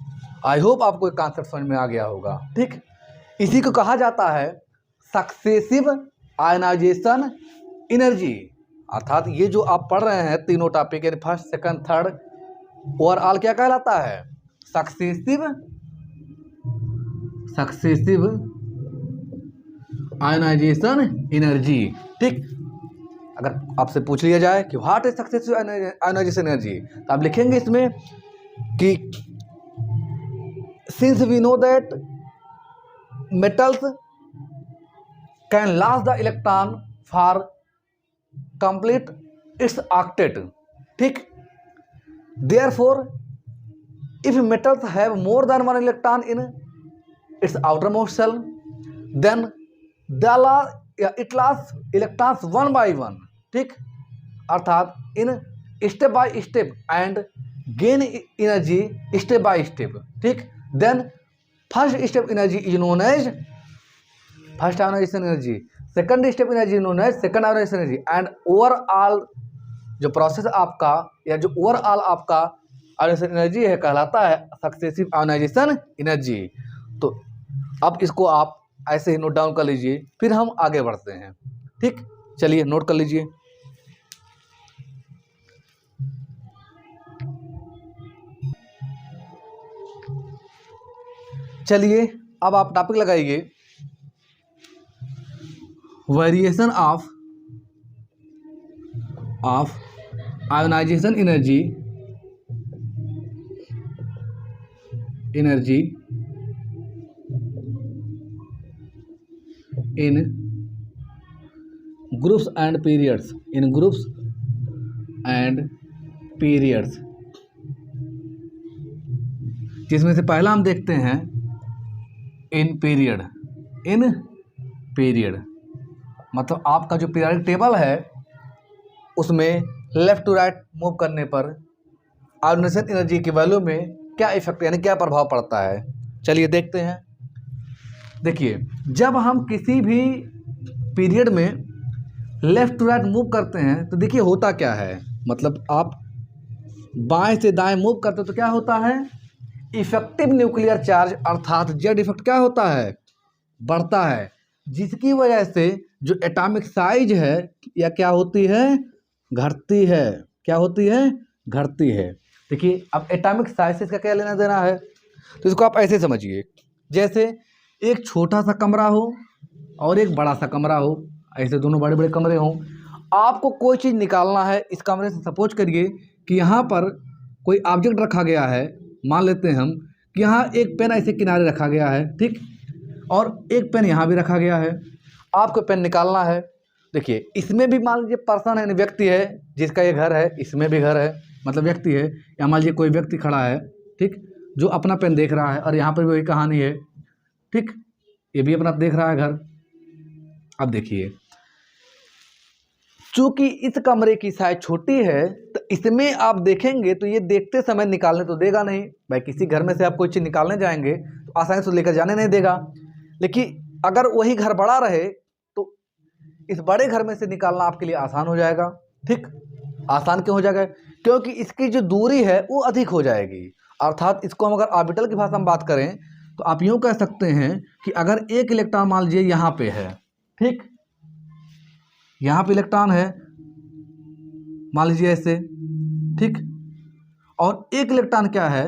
I hope आपको एक कॉन्सेप्ट समझ में आ गया होगा, ठीक। इसी को कहा जाता है सक्सेसिव आयोनाइजेशन एनर्जी। अर्थात ये जो आप पढ़ रहे हैं तीनों टॉपिक, यानी फर्स्ट सेकंड थर्ड, ओवरऑल क्या कहलाता है, सक्सेसिव आयोनाइजेशन एनर्जी, ठीक। अगर आपसे पूछ लिया जाए कि what is successive ionisation energy, तो आप लिखेंगे इसमें कि since we know that metals can last the electron for complete its octet, ठीक। Therefore if metals have more than one electron in its outer most shell then it loss electrons one by one, ठीक, अर्थात in step by step and gain energy step by step, ठीक। Then first step energy is known as first ionisation energy, second step energy known as second ionization energy, and overall जो process आपका या जो overall आपका ionisation energy है कहलाता है successive ionisation energy. तो अब इसको आप ऐसे ही नोट डाउन कर लीजिए, फिर हम आगे बढ़ते हैं, ठीक। चलिए नोट कर लीजिए। चलिए अब आप टॉपिक लगाइए variation of ionisation energy in groups and periods, जिसमें से पहला हम देखते हैं इन पीरियड मतलब आपका जो पीरियडिक टेबल है उसमें लेफ्ट टू राइट मूव करने पर आयोनाइजेशन एनर्जी की वैल्यू में क्या इफेक्ट यानी क्या प्रभाव पड़ता है। चलिए देखते हैं। देखिए, जब हम किसी भी पीरियड में लेफ्ट टू राइट मूव करते हैं तो देखिए होता क्या है, मतलब आप बाएं से दाएं मूव करते हो तो क्या होता है, इफेक्टिव न्यूक्लियर चार्ज अर्थात जेड इफेक्ट क्या होता है, बढ़ता है, जिसकी वजह से जो एटॉमिक साइज है या क्या होती है, घटती है। क्या होती है, घटती है। देखिए अब एटॉमिक साइज से इसका क्या लेना देना है, तो इसको आप ऐसे समझिए, जैसे एक छोटा सा कमरा हो और एक बड़ा सा कमरा हो, ऐसे दोनों बड़े बड़े कमरे हों, आपको कोई चीज़ निकालना है इस कमरे से। सपोज करिए कि यहाँ पर कोई ऑब्जेक्ट रखा गया है, मान लेते हैं हम कि यहाँ एक पेन ऐसे किनारे रखा गया है, ठीक, और एक पेन यहाँ भी रखा गया है, आपको पेन निकालना है। देखिए इसमें भी मान लीजिए पर्सन है, व्यक्ति है जिसका ये घर है, इसमें भी घर है मतलब व्यक्ति है, या मान लीजिए कोई व्यक्ति खड़ा है, ठीक, जो अपना पेन देख रहा है, और यहाँ पर भी वही कहानी है, ठीक, ये भी अपना देख रहा है घर। अब देखिए चूंकि इस कमरे की साइज छोटी है तो इसमें आप देखेंगे तो ये देखते समय निकालने तो देगा नहीं भाई, किसी घर में से आप कोई चीज़ निकालने जाएंगे तो आसानी से लेकर जाने नहीं देगा। लेकिन अगर वही घर बड़ा रहे तो इस बड़े घर में से निकालना आपके लिए आसान हो जाएगा, ठीक। आसान क्यों हो जाएगा, क्योंकि इसकी जो दूरी है वो अधिक हो जाएगी। अर्थात इसको हम अगर ऑर्बिटल की भाषा में बात करें तो आप यूँ कह सकते हैं कि अगर एक इलेक्ट्रॉन मान लीजिए यहाँ पे है, ठीक, यहाँ पे इलेक्ट्रॉन है मान लीजिए ऐसे, ठीक, और एक इलेक्ट्रॉन क्या है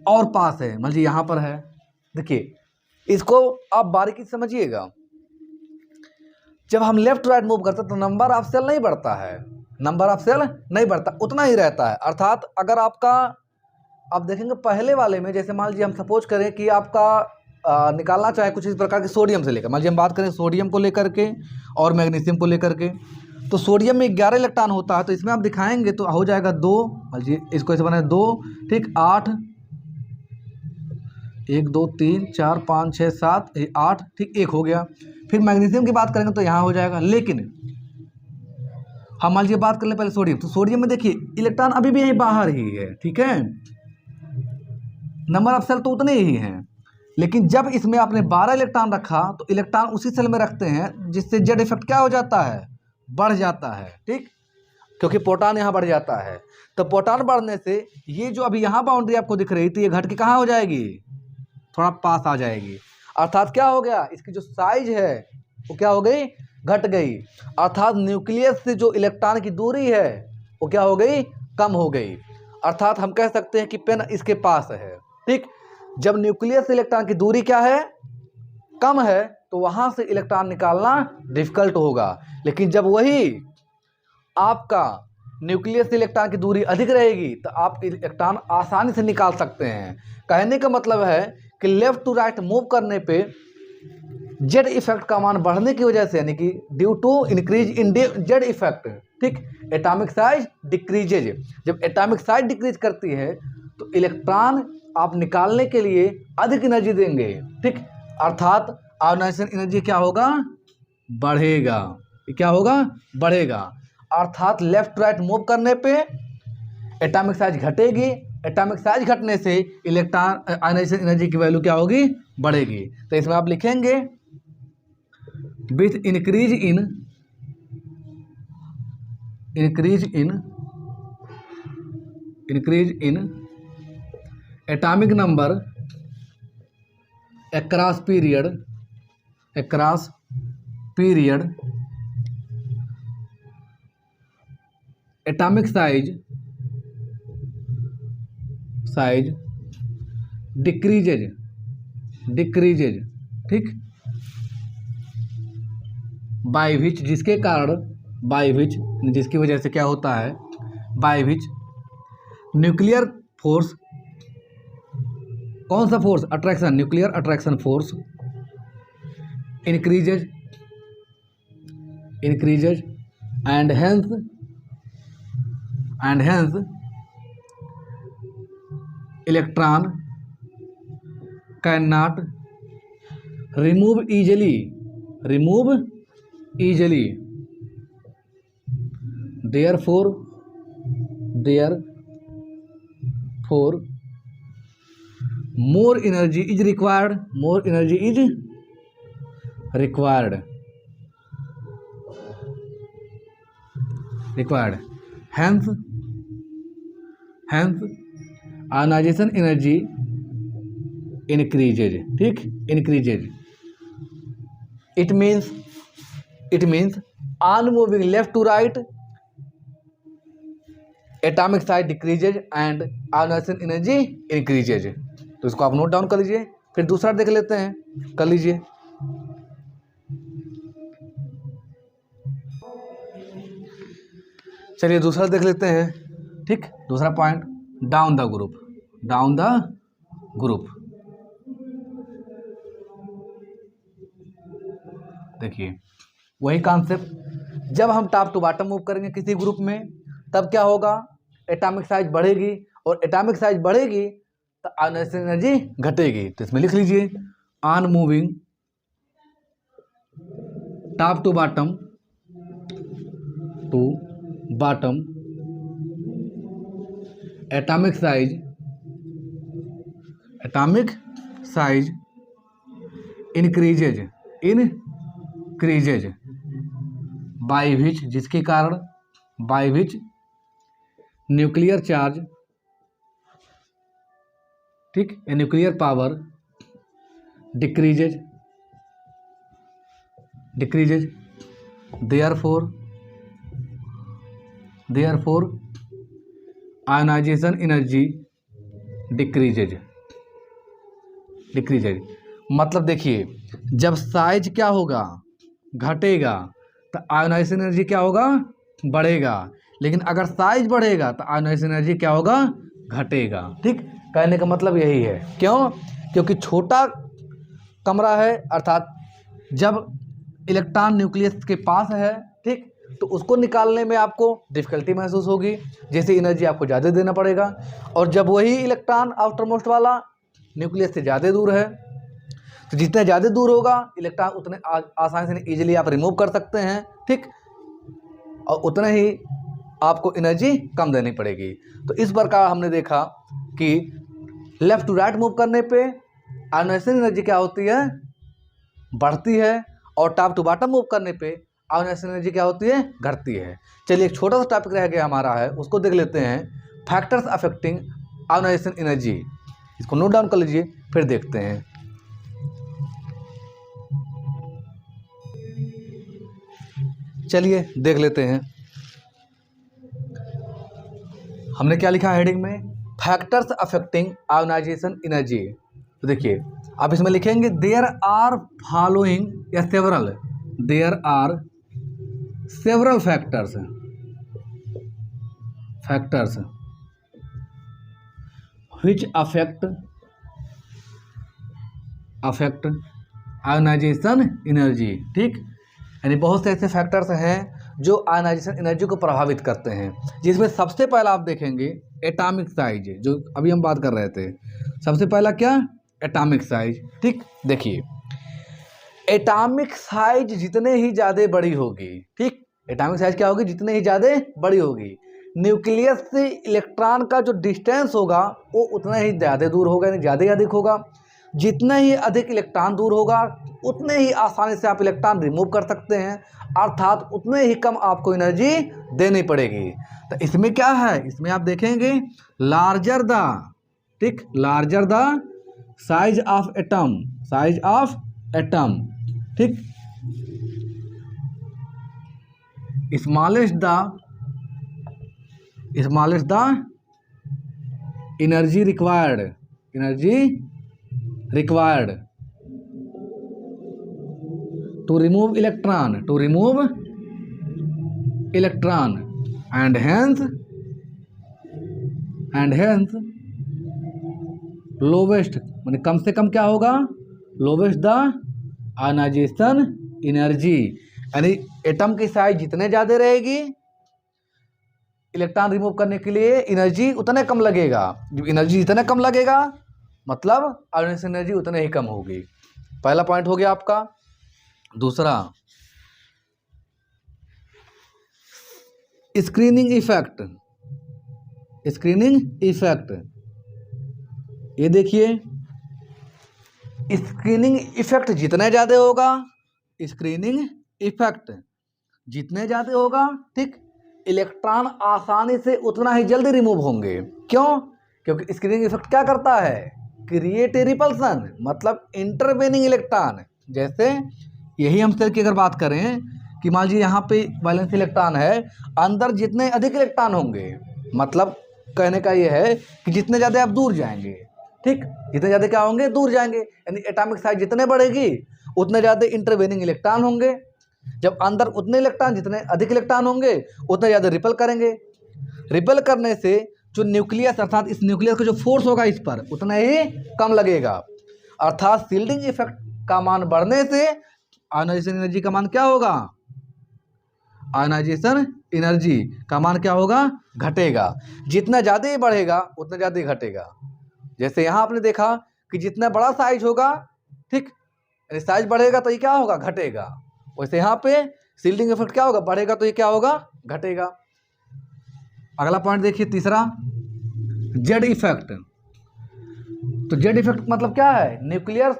और पास है, मान लीजिए यहाँ पर है। देखिए इसको आप बारीकी से समझिएगा, जब हम लेफ्ट टू राइट मूव करते हैं तो नंबर ऑफ सेल नहीं बढ़ता है, नंबर ऑफ सेल नहीं बढ़ता, उतना ही रहता है। अर्थात अगर आपका आप देखेंगे पहले वाले में, जैसे मान लीजिए हम सपोज करें कि आपका निकालना चाहे कुछ इस प्रकार के सोडियम से लेकर, मान लीजिए हम बात करें सोडियम को लेकर के और मैग्नीशियम को लेकर के, तो सोडियम में 11 इलेक्ट्रॉन होता है, तो इसमें आप दिखाएंगे तो हो जाएगा 2, मान लीजिए इसको ऐसे बनाए 2, ठीक, 8, 1 2 3 4 5 6 7 8, ठीक, 1 हो गया। फिर मैग्नीशियम की बात करेंगे तो यहाँ हो जाएगा। लेकिन हम मान लीजिए बात कर लें पहले सोडियम, तो सोडियम में देखिए इलेक्ट्रॉन अभी भी यहीं बाहर ही है, ठीक है, नंबर ऑफ सेल तो उतने ही हैं। लेकिन जब इसमें आपने 12 इलेक्ट्रॉन रखा तो इलेक्ट्रॉन उसी सेल में रखते हैं, जिससे जेड इफेक्ट क्या हो जाता है, बढ़ जाता है, ठीक, क्योंकि प्रोटॉन यहाँ बढ़ जाता है। तो प्रोटॉन बढ़ने से ये जो अभी यहाँ बाउंड्री आपको दिख रही थी ये घट के कहाँ हो जाएगी, थोड़ा पास आ जाएगी। अर्थात क्या हो गया, इसकी जो साइज है वो क्या हो गई, घट गई। अर्थात न्यूक्लियस से जो इलेक्ट्रॉन की दूरी है वो क्या हो गई, कम हो गई। अर्थात हम कह सकते हैं कि पेन इसके पास है, ठीक। जब न्यूक्लियस से इलेक्ट्रॉन की दूरी क्या है, कम है, तो वहां से इलेक्ट्रॉन निकालना डिफिकल्ट होगा। लेकिन जब वही आपका न्यूक्लियस से इलेक्ट्रॉन की दूरी अधिक रहेगी तो आप इलेक्ट्रॉन आसानी से निकाल सकते हैं। कहने का मतलब है कि लेफ्ट टू राइट मूव करने पे जेड इफेक्ट का मान बढ़ने की वजह से, यानी कि due to increase in Z effect, ठीक, एटॉमिक साइज डिक्रीजेज। जब एटॉमिक साइज डिक्रीज करती है तो इलेक्ट्रॉन आप निकालने के लिए अधिक एनर्जी देंगे, ठीक, अर्थात आयोनाइजेशन एनर्जी क्या होगा, बढ़ेगा। क्या होगा, बढ़ेगा। अर्थात लेफ्ट राइट मूव करने पे एटॉमिक साइज घटेगी, एटॉमिक साइज घटने से इलेक्ट्रॉन आयोनाइजेशन एनर्जी की वैल्यू क्या होगी, बढ़ेगी। तो इसमें आप लिखेंगे with increase in atomic number across period atomic size decreases, ठीक, बाय विच, जिसके कारण, बाय विच जिसकी वजह से क्या होता है, बाय विच न्यूक्लियर फोर्स, कौन सा force, attraction, nuclear attraction force increases and hence electron can not remove easily therefore more energy is required, hence ionization energy increases, ठीक, increases. It means on moving left to right atomic size decreases and ionization energy increases. तो इसको आप note down कर लीजिए। फिर दूसरा देख लेते हैं, कर लीजिए। चलिए दूसरा देख लेते हैं, ठीक, दूसरा पॉइंट, डाउन द ग्रुप। देखिए वही कॉन्सेप्ट, जब हम टॉप टू बॉटम मूव करेंगे किसी ग्रुप में तब क्या होगा, एटॉमिक साइज बढ़ेगी, और एटॉमिक साइज बढ़ेगी तो आयोनाइजेशन एनर्जी घटेगी। तो इसमें लिख लीजिए on moving top to bottom atomic size increases by which, जिसके कारण, बाय विच न्यूक्लियर चार्ज, ठीक, nuclear power decreases therefore ionisation energy decreases. मतलब देखिए जब साइज क्या होगा, घटेगा, तो आयोनाइजेशन एनर्जी क्या होगा, बढ़ेगा। लेकिन अगर साइज बढ़ेगा तो आयोनाइजेशन एनर्जी क्या होगा, घटेगा। ठीक, कहने का मतलब यही है। क्यों? क्योंकि छोटा कमरा है, अर्थात जब इलेक्ट्रॉन न्यूक्लियस के पास है, ठीक, तो उसको निकालने में आपको डिफ़िकल्टी महसूस होगी, जैसे एनर्जी आपको ज़्यादा देना पड़ेगा। और जब वही इलेक्ट्रॉन आउटर मोस्ट वाला न्यूक्लियस से ज़्यादा दूर है, तो जितना ज़्यादा दूर होगा इलेक्ट्रॉन उतने आसानी से ईजिली आप रिमूव कर सकते हैं, ठीक, और उतना ही आपको एनर्जी कम देनी पड़ेगी। तो इस प्रकार हमने देखा कि लेफ़्ट टू राइट मूव करने पे आयोनाइजेशन एनर्जी क्या होती है, बढ़ती है, और टॉप टू बॉटम मूव करने पे आयोनाइजेशन एनर्जी क्या होती है, घटती है। चलिए एक छोटा सा टॉपिक रह गया हमारा है, उसको देख लेते हैं, फैक्टर्स अफेक्टिंग आयोनाइजेशन एनर्जी। इसको नोट डाउन कर लीजिए, फिर देखते हैं। चलिए देख लेते हैं, हमने क्या लिखा है हेडिंग में, फैक्टर्स अफेक्टिंग आयोनाइजेशन एनर्जी। तो देखिए आप इसमें लिखेंगे देयर आर फॉलोइंग या several, there are several factors which affect ionisation energy. ठीक, यानी बहुत से ऐसे फैक्टर्स हैं जो आयनाइजेशन एनर्जी को प्रभावित करते हैं, जिसमें सबसे पहला आप देखेंगे एटॉमिक साइज, जो अभी हम बात कर रहे थे। सबसे पहला क्या? Atomic size. ठीक, देखिए एटॉमिक साइज जितने ही ज़्यादा बड़ी होगी, ठीक, एटॉमिक साइज क्या होगी? जितने ही ज़्यादा बड़ी होगी, न्यूक्लियस से इलेक्ट्रॉन का जो डिस्टेंस होगा वो उतना ही ज़्यादा दूर होगा, यानी ज़्यादा ही अधिक होगा। जितना ही अधिक इलेक्ट्रॉन दूर होगा उतने ही आसानी से आप इलेक्ट्रॉन रिमूव कर सकते हैं, अर्थात उतने ही कम आपको एनर्जी देनी पड़ेगी। तो इसमें क्या है? इसमें आप देखेंगे लार्जर द, ठीक, larger the size of atom, size of atom, ठीक, smallest the energy required, to remove electron, and hence lowest, माने कम से कम क्या होगा? लोवेस्ट द आयनाइजेशन एनर्जी, यानी एटम की साइज जितने ज़्यादा रहेगी इलेक्ट्रॉन रिमूव करने के लिए एनर्जी उतने कम लगेगा। जब एनर्जी इतना कम लगेगा मतलब आयनाइजेशन एनर्जी उतने ही कम होगी। पहला पॉइंट हो गया आपका। दूसरा, स्क्रीनिंग इफेक्ट, ये देखिए स्क्रीनिंग इफेक्ट जितने ज़्यादा होगा, ठीक, इलेक्ट्रॉन आसानी से उतना ही जल्दी रिमूव होंगे। क्यों? क्योंकि स्क्रीनिंग इफेक्ट क्या करता है? क्रिएट ए रिपल्सन, मतलब इंटरवेनिंग इलेक्ट्रॉन। जैसे यही हम सेल की अगर बात करें कि मान लीजिए यहाँ पे वैलेंस इलेक्ट्रॉन है, अंदर जितने अधिक इलेक्ट्रॉन होंगे, मतलब कहने का ये है कि जितने ज़्यादा आप दूर जाएंगे, ठीक, जितने ज़्यादा क्या होंगे? दूर जाएंगे, यानी एटॉमिक साइज जितने बढ़ेगी उतने ज़्यादा इंटरवेनिंग इलेक्ट्रॉन होंगे। जब अंदर उतने इलेक्ट्रॉन, जितने अधिक इलेक्ट्रॉन होंगे उतने ज़्यादा रिपल करेंगे। रिपल करने से जो न्यूक्लियस, अर्थात इस न्यूक्लियस का जो फोर्स होगा इस पर उतना ही कम लगेगा, अर्थात शील्डिंग इफेक्ट का मान बढ़ने से आयनाइजेशन एनर्जी का मान क्या होगा? आयनाइजेशन एनर्जी का मान क्या होगा? घटेगा। जितना ज़्यादा ही बढ़ेगा उतना ज़्यादा ही घटेगा। जैसे यहाँ आपने देखा कि जितना बड़ा साइज होगा, ठीक, साइज बढ़ेगा तो ये क्या होगा? घटेगा। वैसे यहाँ पे शील्डिंग इफेक्ट क्या होगा? बढ़ेगा तो ये क्या होगा? घटेगा। अगला पॉइंट देखिए, तीसरा, जेड इफेक्ट। तो जेड इफेक्ट मतलब क्या है? Nuclear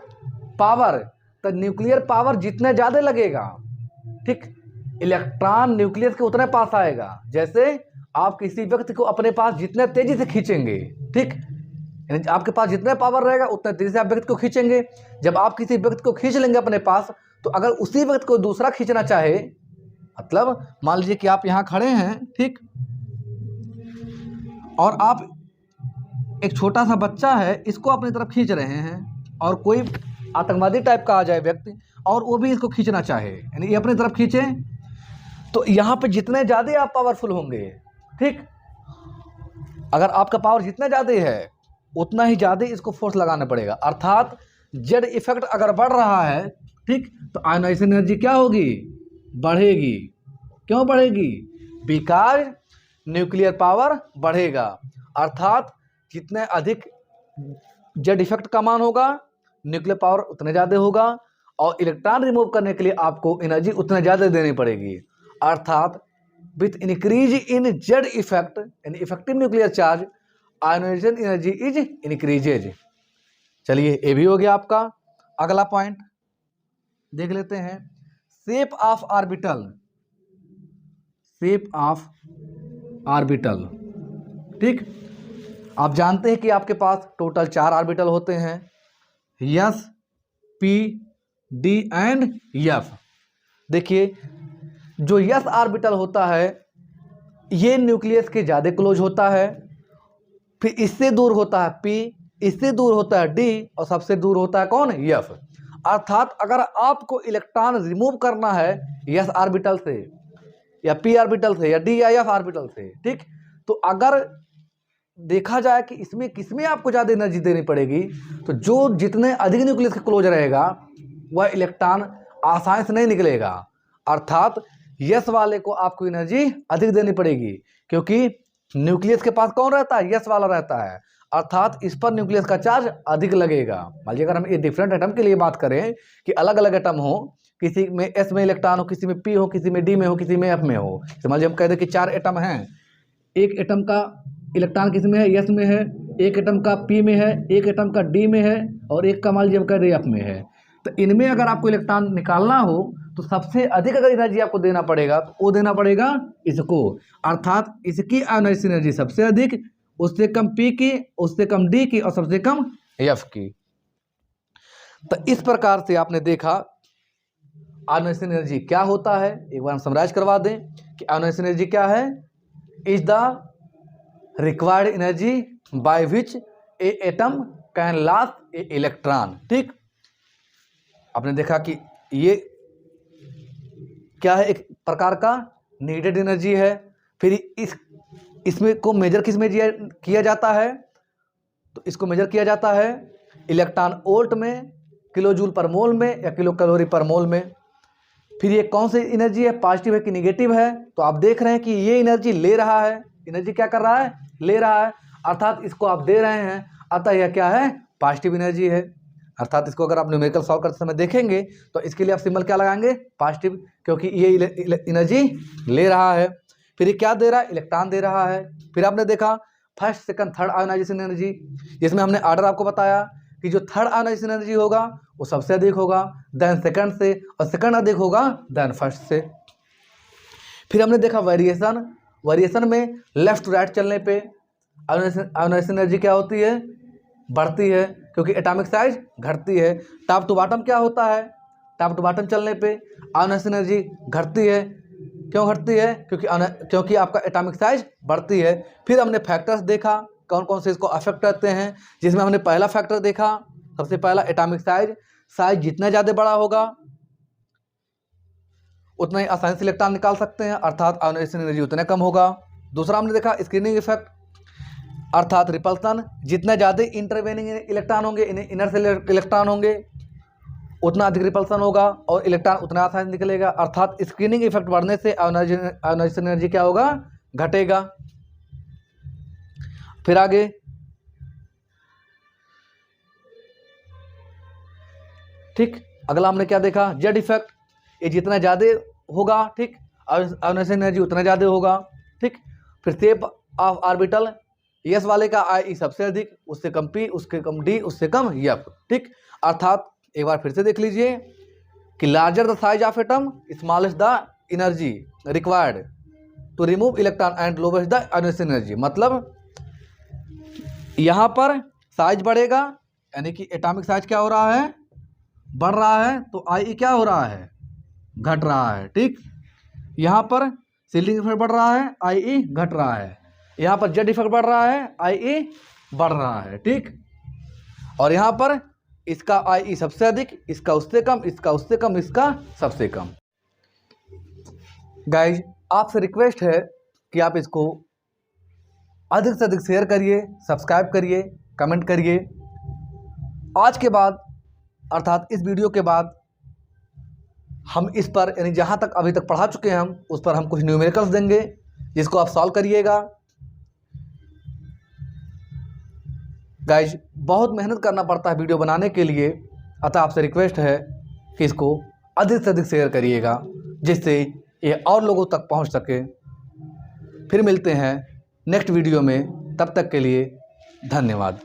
power. तो न्यूक्लियर पावर जितने ज़्यादा लगेगा, ठीक, इलेक्ट्रॉन न्यूक्लियस के उतने पास आएगा। जैसे आप किसी व्यक्ति को अपने पास जितने तेजी से खींचेंगे, ठीक, आपके पास जितने पावर रहेगा उतने तेजी से आप व्यक्ति को खींचेंगे। जब आप किसी व्यक्ति को खींच लेंगे अपने पास, तो अगर उसी व्यक्ति को दूसरा खींचना चाहे, मतलब मान लीजिए कि आप यहाँ खड़े हैं, ठीक, और आप एक छोटा सा बच्चा है इसको अपनी तरफ खींच रहे हैं, और कोई आतंकवादी टाइप का आ जाए व्यक्ति और वो भी इसको खींचना चाहे, यानी ये अपनी तरफ खींचे, तो यहाँ पे जितने ज़्यादा आप पावरफुल होंगे, ठीक, अगर आपका पावर जितना ज़्यादा है उतना ही ज़्यादा इसको फोर्स लगाना पड़ेगा। अर्थात जेड इफेक्ट अगर बढ़ रहा है, ठीक, तो आयनाइजेशन एनर्जी क्या होगी? बढ़ेगी। क्यों बढ़ेगी? बिकॉज न्यूक्लियर पावर बढ़ेगा, अर्थात जितने अधिक जेड इफेक्ट का मान होगा न्यूक्लियर पावर उतने ज़्यादा होगा, और इलेक्ट्रॉन रिमूव करने के लिए आपको एनर्जी उतने ज़्यादा देनी पड़ेगी। अर्थात with increase in Z effect, यानी effective nuclear charge, ionisation energy is increases. चलिए ये भी हो गया आपका। अगला पॉइंट देख लेते हैं, शेप ऑफ ऑर्बिटल। ठीक, आप जानते हैं कि आपके पास टोटल 4 ऑर्बिटल होते हैं, S, P, D and F. देखिए जो एस ऑर्बिटल होता है ये न्यूक्लियस के ज़्यादा क्लोज होता है, फिर इससे दूर होता है पी, इससे दूर होता है डी, और सबसे दूर होता है कौन? एफ। अर्थात अगर आपको इलेक्ट्रॉन रिमूव करना है एस ऑर्बिटल से या पी ऑर्बिटल से या डी या एफ ऑर्बिटल से, ठीक, तो अगर देखा जाए कि इसमें किसमें आपको ज़्यादा एनर्जी देनी पड़ेगी, तो जो जितने अधिक न्यूक्लियस के क्लोज रहेगा वह इलेक्ट्रॉन आसानी से नहीं निकलेगा। अर्थात यस वाले को आपको एनर्जी अधिक देनी पड़ेगी, क्योंकि न्यूक्लियस के पास कौन रहता है, यस वाला रहता है, अर्थात इस पर न्यूक्लियस का चार्ज अधिक लगेगा। मान लीजिए अगर हम ये डिफरेंट एटम के लिए बात करें कि अलग अलग एटम हो, किसी में एस में इलेक्ट्रॉन हो, किसी में पी हो, किसी में डी में हो, किसी में एफ में हो। मान लीजिए हम कह दें कि 4 एटम हैं, एक एटम का इलेक्ट्रॉन किस में है, एस में है, एक एटम का पी में है, एक एटम का डी में है और एक का मान लीजिए हम कह दें एफ में है। तो इनमें अगर आपको इलेक्ट्रॉन निकालना हो तो सबसे अधिक अगर एनर्जी आपको देना पड़ेगा तो वो देना पड़ेगा इसको, अर्थात इसकी आयोनाइजेशन एनर्जी सबसे अधिक, उससे कम पी की, उससे कम डी की और सबसे कम एफ की। तो इस प्रकार से आपने देखा आयोनाइजेशन एनर्जी क्या होता है। एक बार हम समराइज करवा दें कि आयोनाइजेशन एनर्जी क्या है, is the required energy by which A atom can loss A electron. ठीक, आपने देखा कि ये क्या है, एक प्रकार का नीडेड एनर्जी है। फिर इसमें को मेजर किस में किया जाता है, तो इसको मेजर किया जाता है इलेक्ट्रॉन वोल्ट में, किलो जूल पर मोल में या किलो कैलोरी पर मोल में। फिर ये कौन सी एनर्जी है, पॉजिटिव है कि निगेटिव है, तो आप देख रहे हैं कि ये एनर्जी ले रहा है, एनर्जी क्या कर रहा है, ले रहा है, अर्थात इसको आप दे रहे हैं, अतः यह क्या है, पॉजिटिव एनर्जी है। अर्थात इसको अगर आप न्यूमेरिकल सॉल्व करते समय देखेंगे तो इसके लिए आप सिंबल क्या लगाएंगे, पॉजिटिव, क्योंकि ये एनर्जी ले रहा है। फिर ये क्या दे रहा है, इलेक्ट्रॉन दे रहा है। फिर आपने देखा first second third ionisation energy, जिसमें हमने ऑर्डर आपको बताया कि जो थर्ड आयोनाइजेशन एनर्जी होगा वो सबसे अधिक होगा, देन सेकंड से, और सेकंड अधिक होगा देन फर्स्ट से। फिर हमने देखा वेरिएशन, वेरिएशन में लेफ्ट टू राइट चलने पे आयोनाइजेशन एनर्जी क्या होती है, बढ़ती है, क्योंकि एटॉमिक साइज घटती है। टॉप टू बॉटम क्या होता है, टॉप टू बॉटम चलने पे आयोनाइजेशन एनर्जी घटती है। क्यों घटती है, क्योंकि आपका एटॉमिक साइज बढ़ती है। फिर हमने फैक्टर्स देखा कौन कौन से इसको अफेक्ट करते हैं, जिसमें हमने पहला फैक्टर देखा, सबसे पहला एटॉमिक साइज, साइज जितना ज़्यादा बड़ा होगा उतना ही आसानी से इलेक्ट्रॉन निकाल सकते हैं, अर्थात आयोनाइजेशन एनर्जी उतना कम होगा। दूसरा हमने देखा स्क्रीनिंग इफेक्ट, अर्थात रिपल्सन, जितना ज़्यादा इंटरवेनिंग इलेक्ट्रॉन होंगे, इनर से इलेक्ट्रॉन होंगे उतना अधिक रिपल्सन होगा और इलेक्ट्रॉन उतना आसानी से निकलेगा, अर्थात स्क्रीनिंग इफेक्ट बढ़ने से आयोनाइजेशन एनर्जी क्या होगा, घटेगा। फिर आगे ठीक, अगला हमने क्या देखा, जेड इफेक्ट, ये जितना ज़्यादा होगा ठीक आयोनाइजेशन एनर्जी उतना ज़्यादा होगा। ठीक, फिर शेप ऑफ ऑर्बिटल, यस वाले का आई सबसे अधिक, उससे कम पी, उससे कम डी, उससे कम एफ। ठीक, अर्थात एक बार फिर से देख लीजिए कि larger the size of atom small is the energy required to remove electron and lowest the ionisation energy. मतलब यहाँ पर साइज बढ़ेगा यानी कि एटॉमिक साइज क्या हो रहा है, बढ़ रहा है, तो आई क्या हो रहा है, घट रहा है। ठीक, यहाँ पर सीलिंग इफेक्ट बढ़ रहा है, आई घट रहा है, यहाँ पर जेड इफेक्ट बढ़ रहा है, आई बढ़ रहा है। ठीक, और यहाँ पर इसका आई सबसे अधिक, इसका उससे कम, इसका उससे कम, इसका सबसे कम। गाइज आपसे रिक्वेस्ट है कि आप इसको अधिक से अधिक शेयर करिए, सब्सक्राइब करिए, कमेंट करिए। आज के बाद अर्थात इस वीडियो के बाद हम इस पर यानी जहाँ तक अभी तक पढ़ा चुके हैं हम उस पर हम कुछ न्यूमेरिकल्स देंगे जिसको आप सॉल्व करिएगा। गाइज बहुत मेहनत करना पड़ता है वीडियो बनाने के लिए, अतः आपसे रिक्वेस्ट है कि इसको अधिक से अधिक शेयर करिएगा जिससे ये और लोगों तक पहुंच सके। फिर मिलते हैं नेक्स्ट वीडियो में, तब तक के लिए धन्यवाद।